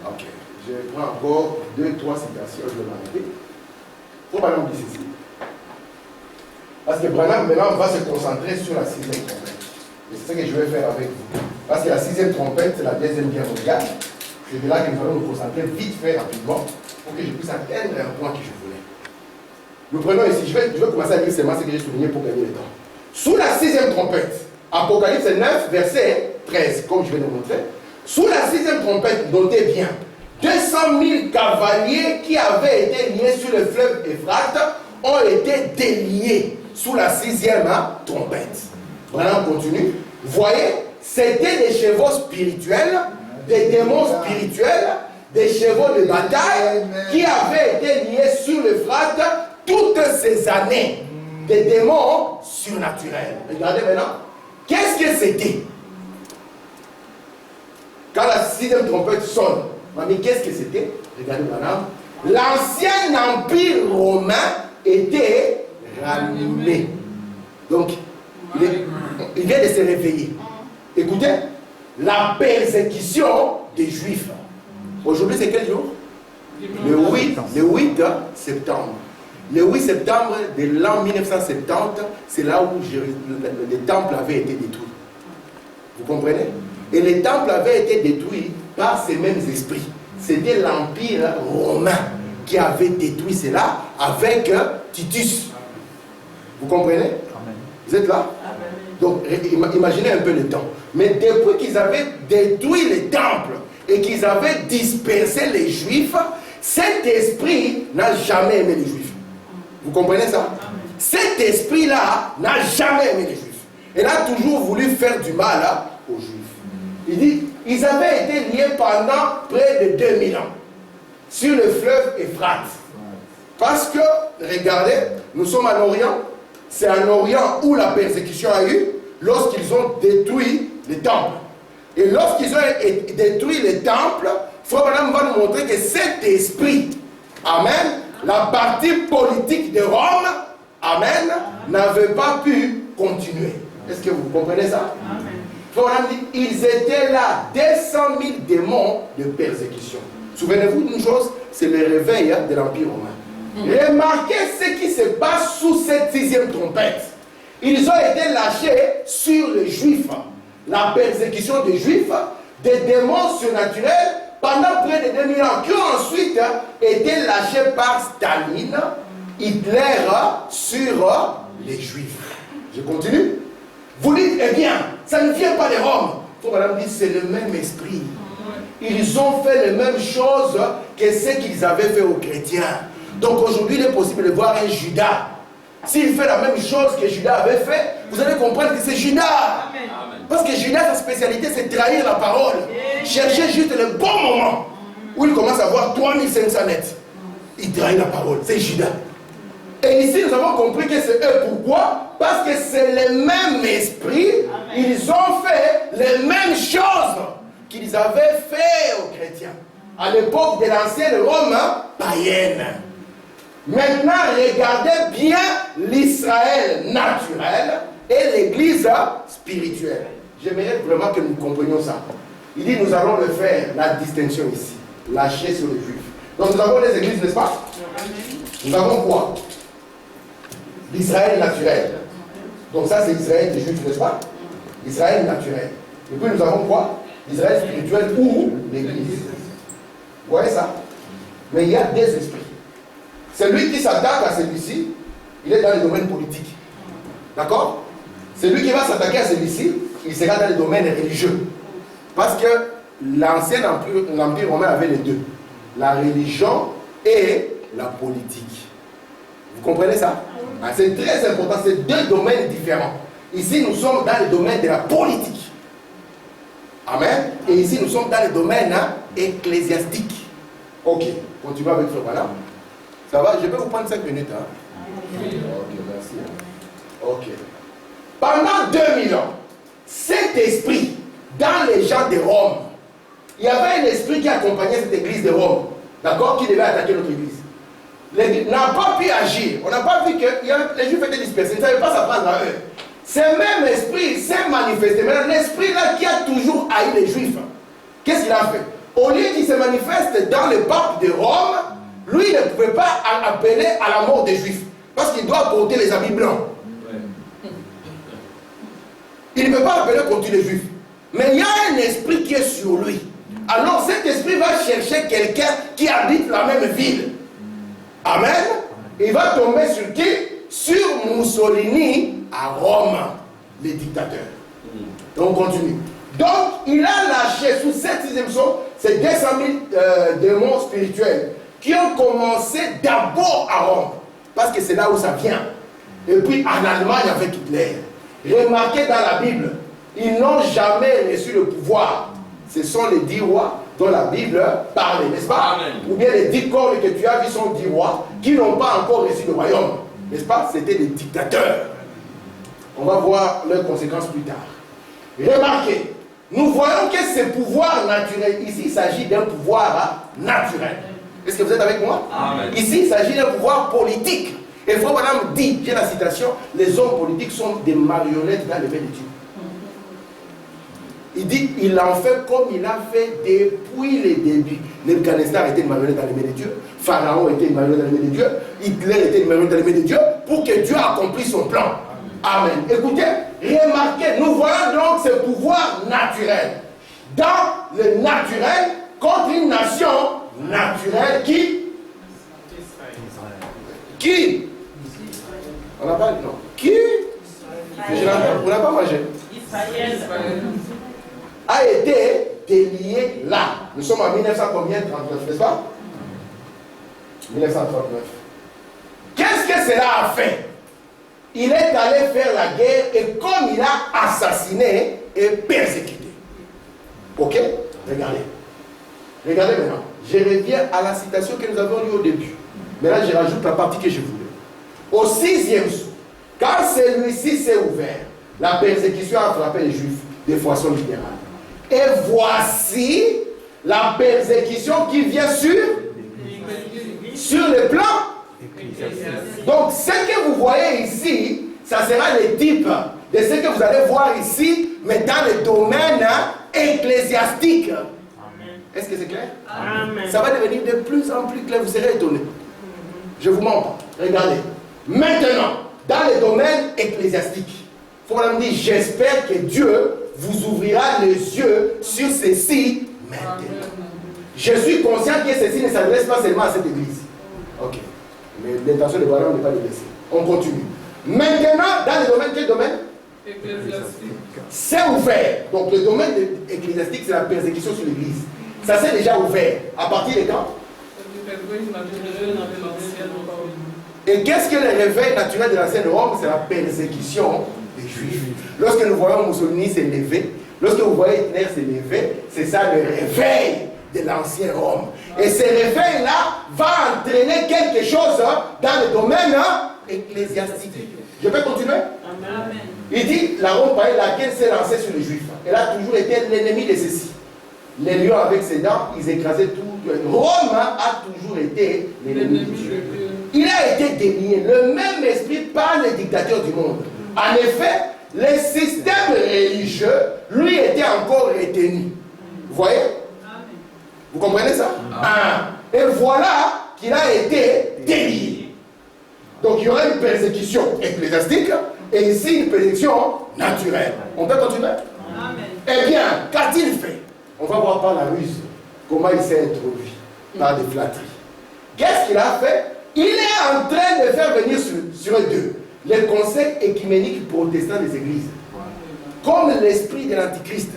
Ok. Je prends encore 2-3 citations, je vais m'arrêter. Faut pas nous dire ceci. Parce que Branham, maintenant, va se concentrer sur la 6e trompette. Et c'est ce que je vais faire avec vous. Parce que la 6e trompette, c'est la deuxième guerre mondiale. C'est de là que nous allons nous concentrer vite fait, rapidement, pour que je puisse atteindre un point que je voulais. Nous prenons ici, je vais commencer à lire seulement ce que j'ai souligné pour gagner le temps. Sous la 6e trompette, Apocalypse 9, verset 13, comme je vais le montrer. Sous la 6e trompette, notez bien, 200 000 cavaliers qui avaient été liés sur le fleuve Euphrate ont été déliés sous la 6e trompette. Voilà, on continue. Vous voyez, c'était des chevaux spirituels, des démons spirituels, des chevaux de bataille qui avaient été liés sur l'Euphrate toutes ces années. Des démons surnaturels. Regardez maintenant. Qu'est-ce que c'était? Quand la 6e trompette sonne, mais qu'est-ce que c'était? Regardez maintenant. L'ancien empire romain était ranimé. Donc, il vient de se réveiller. Écoutez, la persécution des Juifs. Aujourd'hui, c'est quel jour? Le 8 septembre. Le 8 septembre de l'an 1970, c'est là où le temple avait été détruit. Vous comprenez? Et le temple avait été détruit par ces mêmes esprits. C'était l'empire romain qui avait détruit cela avec Titus. Vous comprenez? Amen. Vous êtes là? Amen. Donc, imaginez un peu le temps. Mais depuis qu'ils avaient détruit les temples et qu'ils avaient dispersé les Juifs, cet esprit n'a jamais aimé les Juifs. Vous comprenez ça? Amen. Cet esprit-là n'a jamais aimé les Juifs. Il a toujours voulu faire du mal aux Juifs. Il dit, ils avaient été liés pendant près de 2000 ans sur le fleuve Euphrate. Parce que, regardez, nous sommes en Orient. C'est en Orient où la persécution a eu lorsqu'ils ont détruit les temples. Et lorsqu'ils ont détruit les temples, Frère Branham va nous montrer que cet esprit, amen, la partie politique de Rome, amen, n'avait pas pu continuer. Est-ce que vous comprenez ça? Amen. Frère Branham dit, ils étaient là, 200 000 démons de persécution. Souvenez-vous d'une chose, c'est le réveil de l'Empire romain. Remarquez ce qui se passe sous cette 6e trompette. Ils ont été lâchés sur les Juifs. La persécution des Juifs, des démons surnaturels, pendant près de 2000 ans, qui ont ensuite été lâchés par Staline, Hitler, sur les Juifs. Je continue. Vous dites, eh bien, ça ne vient pas de Rome. Il faut madame dire, c'est le même esprit. Ils ont fait les mêmes choses que ce qu'ils avaient fait aux chrétiens. Donc aujourd'hui, il est possible de voir un Judas. S'il fait la même chose que Judas avait fait, vous allez comprendre que c'est Judas. Amen. Parce que Judas, sa spécialité, c'est trahir la parole. Chercher juste le bon moment où il commence à avoir 3500 nets. Il trahit la parole. C'est Judas. Et ici, nous avons compris que c'est eux. Pourquoi? Parce que c'est le même esprit. Amen. Ils ont fait les mêmes choses qu'ils avaient fait aux chrétiens. À l'époque de l'ancienne Rome païenne. Maintenant, regardez bien l'Israël naturel et l'Église spirituelle. J'aimerais vraiment que nous comprenions ça. Il dit, nous allons le faire, la distinction ici. Lâcher sur les Juifs. Donc nous avons les églises, n'est-ce pas? Nous avons quoi? L'Israël naturel. Donc ça, c'est Israël des Juifs, n'est-ce pas? Israël naturel. Et puis nous avons quoi? L'Israël spirituel ou l'Église. Vous voyez ça? Mais il y a des esprits. Celui qui s'attaque à celui-ci, il est dans le domaine politique. D'accord? Celui qui va s'attaquer à celui-ci, il sera dans le domaine religieux. Parce que l'ancien empire romain avait les deux. La religion et la politique. Vous comprenez ça? C'est très important. C'est deux domaines différents. Ici, nous sommes dans le domaine de la politique. Amen. Et ici, nous sommes dans le domaine ecclésiastique. Ok. Continuons avec ce voilà. Ça va? Je peux vous prendre 5 minutes. Hein? Ok, merci. Ok. Pendant 2000 ans, cet esprit, dans les gens de Rome, il y avait un esprit qui accompagnait cette église de Rome, d'accord, qui devait attaquer notre église. L'église n'a pas pu agir. On n'a pas vu que les Juifs étaient dispersés, ils ne savaient pas s'apprendre à eux. Ce même esprit s'est manifesté. Mais l'esprit-là qui a toujours haï les Juifs, qu'est-ce qu'il a fait? Au lieu qu'il se manifeste dans le pape de Rome, lui ne pouvait pas appeler à la mort des Juifs. Parce qu'il doit porter les habits blancs. il ne peut pas appeler contre les Juifs. Mais il y a un esprit qui est sur lui. Alors cet esprit va chercher quelqu'un qui habite la même ville. Amen. Il va tomber sur qui? Sur Mussolini à Rome, les dictateurs. Donc on continue. Donc il a lâché sous cette sixième psaume ces 200 000 démons spirituels qui ont commencé d'abord à Rome. Parce que c'est là où ça vient. Et puis en Allemagne avec Hitler. Remarquez dans la Bible, ils n'ont jamais reçu le pouvoir. Ce sont les 10 rois dont la Bible parle, n'est-ce pas? Amen. Ou bien les 10 corps que tu as vus sont 10 rois qui n'ont pas encore reçu le royaume. N'est-ce pas? C'était des dictateurs. On va voir leurs conséquences plus tard. Remarquez, nous voyons que ce pouvoir naturel, ici il s'agit d'un pouvoir naturel. Est-ce que vous êtes avec moi? Amen. Ici il s'agit d'un pouvoir politique. Et Frère Branham dit, j'ai la citation, les hommes politiques sont des marionnettes dans les mains de Dieu. Il dit, il en fait comme il a fait depuis les débuts. Nebuchadnezzar était une marionnette dans les mains de Dieu. Pharaon était une marionnette dans les mains de Dieu. Hitler était une marionnette dans les mains de Dieu pour que Dieu accomplisse son plan. Amen. Écoutez, remarquez, nous voyons donc ce pouvoir naturel. Dans le naturel, contre une nation naturelle qui? Qui? On n'a pas dit non. Qui? On n'a pas mangé. Israël a été délié là. Nous sommes en 1939, n'est-ce pas? 1939. Qu'est-ce que cela a fait? Il est allé faire la guerre et comme il a assassiné et persécuté. Ok? Regardez. Regardez maintenant. Je reviens à la citation que nous avons lue au début. Maintenant, je rajoute la partie que je voulais. Au 6e jour, quand celui-ci s'est ouvert, la persécution a frappé les Juifs de façon libérale. Et voici la persécution qui vient sur le plan. Donc ce que vous voyez ici, ça sera le type de ce que vous allez voir ici, mais dans le domaine ecclésiastique. Est-ce que c'est clair? Amen. Ça va devenir de plus en plus clair, vous serez étonnés. Je vous montre. Regardez. Maintenant, dans le domaine ecclésiastique, il faut me dire, j'espère que Dieu vous ouvrira les yeux sur ceci maintenant. Je suis conscient que ceci ne s'adresse pas seulement à cette église. Ok. Mais l'intention de Branham n'est pas de laisser. On continue. Maintenant, dans le domaine, quel domaine? Ecclésiastique. C'est ouvert. Donc le domaine ecclésiastique, c'est la persécution sur l'église. Ça s'est déjà ouvert. À partir de quand? Et qu'est-ce que le réveil naturel de l'ancienne Rome? C'est la persécution des Juifs. Lorsque nous voyons Mussolini s'élever, lorsque vous voyez Hitler s'élever, c'est ça le réveil de l'ancienne Rome. Et ce réveil-là va entraîner quelque chose dans le domaine ecclésiastique. Je peux continuer? Amen. Il dit, la Rome païenne, laquelle s'est lancée sur les Juifs. Elle a toujours été l'ennemi de ceci. Les lions avec ses dents, ils écrasaient tout. Rome a toujours été l'ennemi de Dieu. Il a été dénié. Le même esprit par les dictateurs du monde. En effet, le système religieux, lui, était encore retenu. Vous voyez? Vous comprenez ça? Et voilà qu'il a été délié. Donc il y aura une persécution ecclésiastique et ici une persécution naturelle. On peut continuer? Amen. Eh bien, qu'a-t-il fait? On va voir par la ruse comment il s'est introduit par des flatteries. Qu'est-ce qu'il a fait? Il est en train de faire venir sur eux deux les conseils écuméniques protestants des églises. Comme l'esprit de l'antichrist.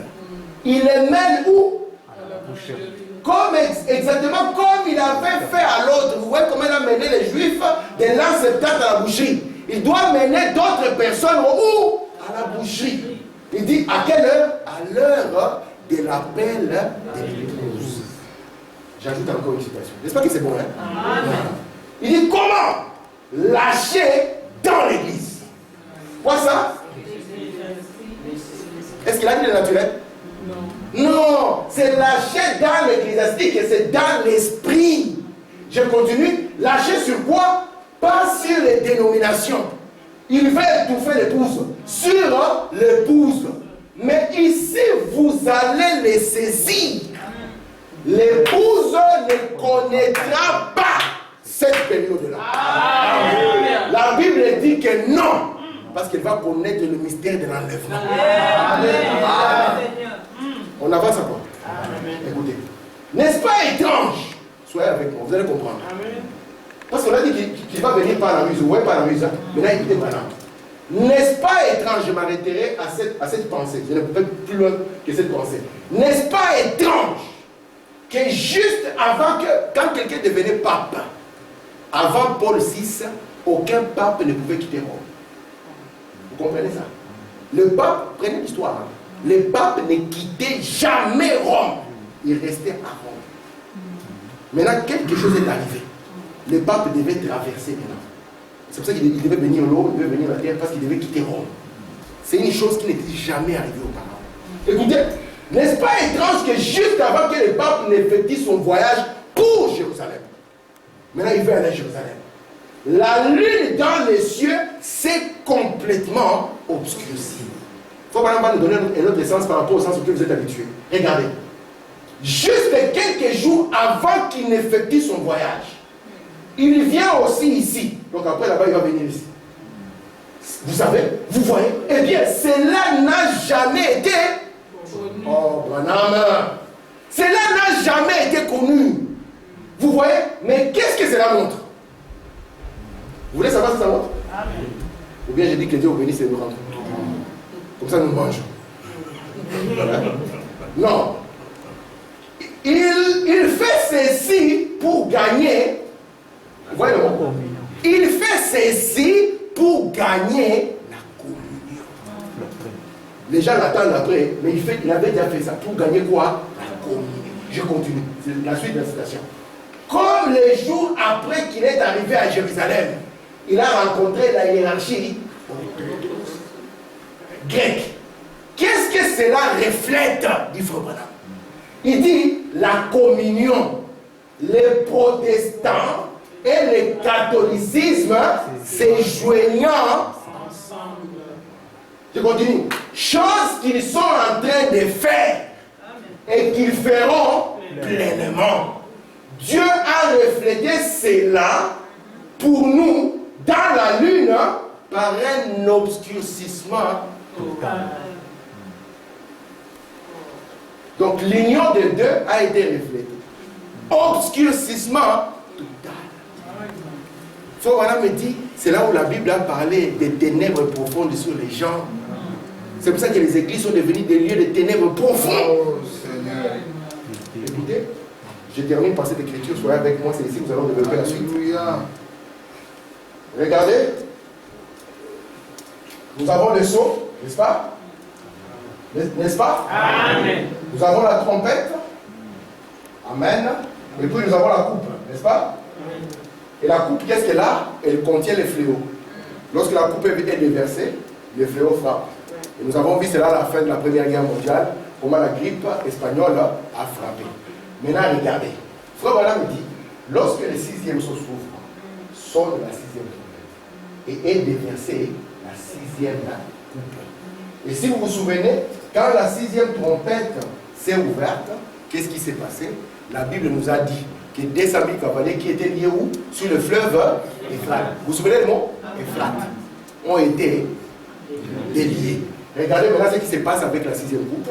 Il les mène où? À la boucherie. Exactement comme il avait fait à l'autre. Vous voyez comment il a mené les Juifs de l'an 70 à la boucherie. Il doit mener d'autres personnes où? À la boucherie. Il dit à quelle heure? À l'heure de l'appel de l'épouse. J'ajoute encore une citation. N'est-ce pas que c'est bon, hein? Amen. Il dit comment? Lâcher dans l'église. Quoi ça? Est-ce qu'il a dit le naturel? Non. Non, c'est lâcher dans l'ecclésiastique et c'est dans l'esprit. Je continue. Lâcher sur quoi? Pas sur les dénominations. Il veut étouffer l'épouse. Sur l'épouse. Mais ici, vous allez les saisir. L'épouse ne connaîtra pas cette période-là. La Bible dit que non. parce qu'elle va connaître le mystère de l'enlèvement. On avance encore. Écoutez. N'est-ce pas étrange? Soyez avec moi, vous allez comprendre. Parce qu'on a dit qu'il va venir par la ruse. Vous voyez par la ruse. Maintenant, écoutez maintenant. N'est-ce pas étrange? Je m'arrêterai à cette pensée. Je ne peux pas plus loin que cette pensée. N'est-ce pas étrange que juste avant que, quand quelqu'un devenait pape, avant Paul VI, aucun pape ne pouvait quitter Rome. Vous comprenez ça? Le pape, prenez l'histoire, hein. Le pape ne quittait jamais Rome. Il restait à Rome. Maintenant, quelque chose est arrivé. Le pape devait traverser maintenant. C'est pour ça qu'il devait venir l'eau, il devait venir la terre, parce qu'il devait quitter Rome. C'est une chose qui n'était jamais arrivée auparavant. Écoutez, n'est-ce pas étrange que juste avant que le pape n'effectue son voyage pour Jérusalem, maintenant il veut aller à Jérusalem, la lune dans les cieux s'est complètement obscurcie. Il faut maintenant nous donner un autre sens par rapport au sens auquel vous êtes habitués. Regardez. Juste quelques jours avant qu'il n'effectue son voyage, il vient aussi ici. Donc après là-bas, il va venir ici. Vous savez, vous voyez, eh bien, cela n'a jamais été connu. Oh, Branham. Cela n'a jamais été connu. Vous voyez, mais qu'est-ce que cela montre? Vous voulez savoir ce que ça montre? Amen. Ou bien j'ai dit que Dieu bénisse et nous rentre. Comme ça, nous mangeons. Non. Il fait ceci pour gagner. Vous voyez le mot? Il fait ceci pour gagner la communion. Les gens l'attendent après, mais il avait déjà fait ça. Pour gagner quoi? La communion. Je continue. C'est la suite de la citation. Comme les jours après qu'il est arrivé à Jérusalem, il a rencontré la hiérarchie grecque. Qu'est-ce que cela reflète, dit Frère Branham? Il dit la communion. Les protestants et le catholicisme se joignant ensemble. Je continue. Chose qu'ils sont en train de faire et qu'ils feront pleinement. Dieu a reflété cela pour nous dans la lune par un obscurcissement total. Donc l'union des deux a été reflétée. Obscurcissement total. Frère me dit, c'est là où la Bible a parlé des ténèbres profondes sur les gens. C'est pour ça que les églises sont devenues des lieux de ténèbres profondes. Oh, Seigneur. Écoutez, je termine par cette écriture, soyez avec moi, c'est ici que nous allons développer la suite. Regardez, nous avons le sceau, n'est-ce pas? N'est-ce pas? Amen. Nous avons la trompette. Amen. Et puis nous avons la coupe, n'est-ce pas? Amen. Et la coupe, qu'est-ce qu'elle a? Elle contient les fléaux. Lorsque la coupe est déversée, les fléaux frappent. Et nous avons vu cela à la fin de la Première Guerre mondiale, comment la grippe espagnole a frappé. Maintenant, regardez. Frère Branham me dit, lorsque le sixième sceau s'ouvre, sonne la sixième trompette et est déversée la sixième coupe. Et si vous vous souvenez, quand la sixième trompette s'est ouverte, qu'est-ce qui s'est passé? La Bible nous a dit que 200 000 cavaliers qui étaient liés où? Sur le fleuve Euphrate. Vous vous souvenez le mot? Euphrate. Ont été déliés. Regardez maintenant ce qui se passe avec la sixième coupe.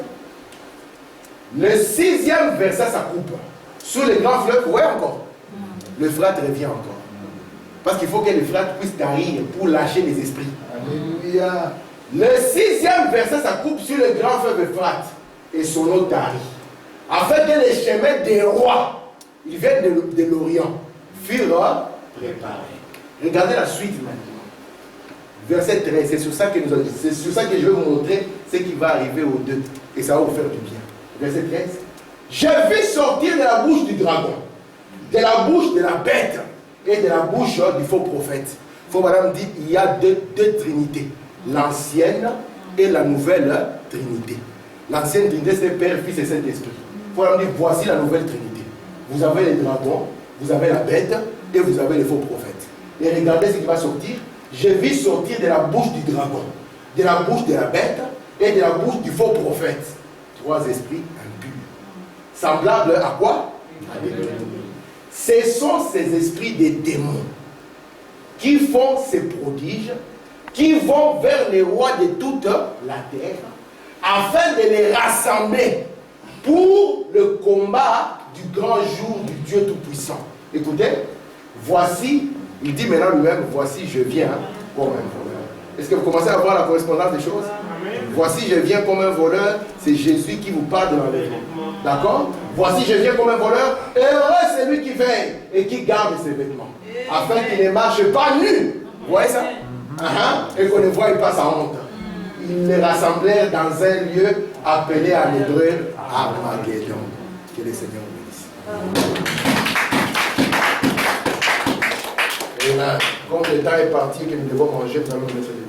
Le sixième versa sa coupe sur les grands fleuves. Vous voyez encore? L'Euphrate revient encore. Parce qu'il faut que l'Euphrate puisse tarir pour lâcher les esprits. Alléluia. Le sixième versa sa coupe sur le grand fleuve Euphrate et son eau tarit. Afin que les chemins des rois, ils viennent de l'Orient, furent préparés. Regardez la suite maintenant. Verset 13, c'est sur ça que je vais vous montrer ce qui va arriver aux deux. Et ça va vous faire du bien. Verset 13. Je vis sortir de la bouche du dragon, de la bouche de la bête et de la bouche du faux prophète. Il faut madame dire, il y a deux trinités. L'ancienne et la nouvelle trinité. L'ancienne trinité, c'est Père, Fils et Saint-Esprit. Il faut madame dire, voici la nouvelle trinité. Vous avez les dragons, vous avez la bête et vous avez les faux prophètes. Et regardez ce qui va sortir. Je vis sortir de la bouche du dragon, de la bouche de la bête et de la bouche du faux prophète. Trois esprits impurs. Semblables à quoi? À des démons. Ce sont ces esprits des démons qui font ces prodiges, qui vont vers les rois de toute la terre, afin de les rassembler pour le combat du grand jour du Dieu Tout-Puissant. Écoutez, voici, il dit maintenant lui-même, voici je viens comme un voleur. Est-ce que vous commencez à voir la correspondance des choses? Voici je viens comme un voleur, c'est Jésus qui vous parle de l'enlèvement. D'accord? Voici je viens comme un voleur, et heureux celui qui veille et qui garde ses vêtements, afin qu'il ne marche pas nu. Vous voyez ça? Et qu'on ne voie pas sa honte. Ils les rassemblèrent dans un lieu appelé en hébreu Armageddon. Que le Seigneur vous bénisse. Et là, comme le temps est parti, que nous devons manger, nous allons mettre les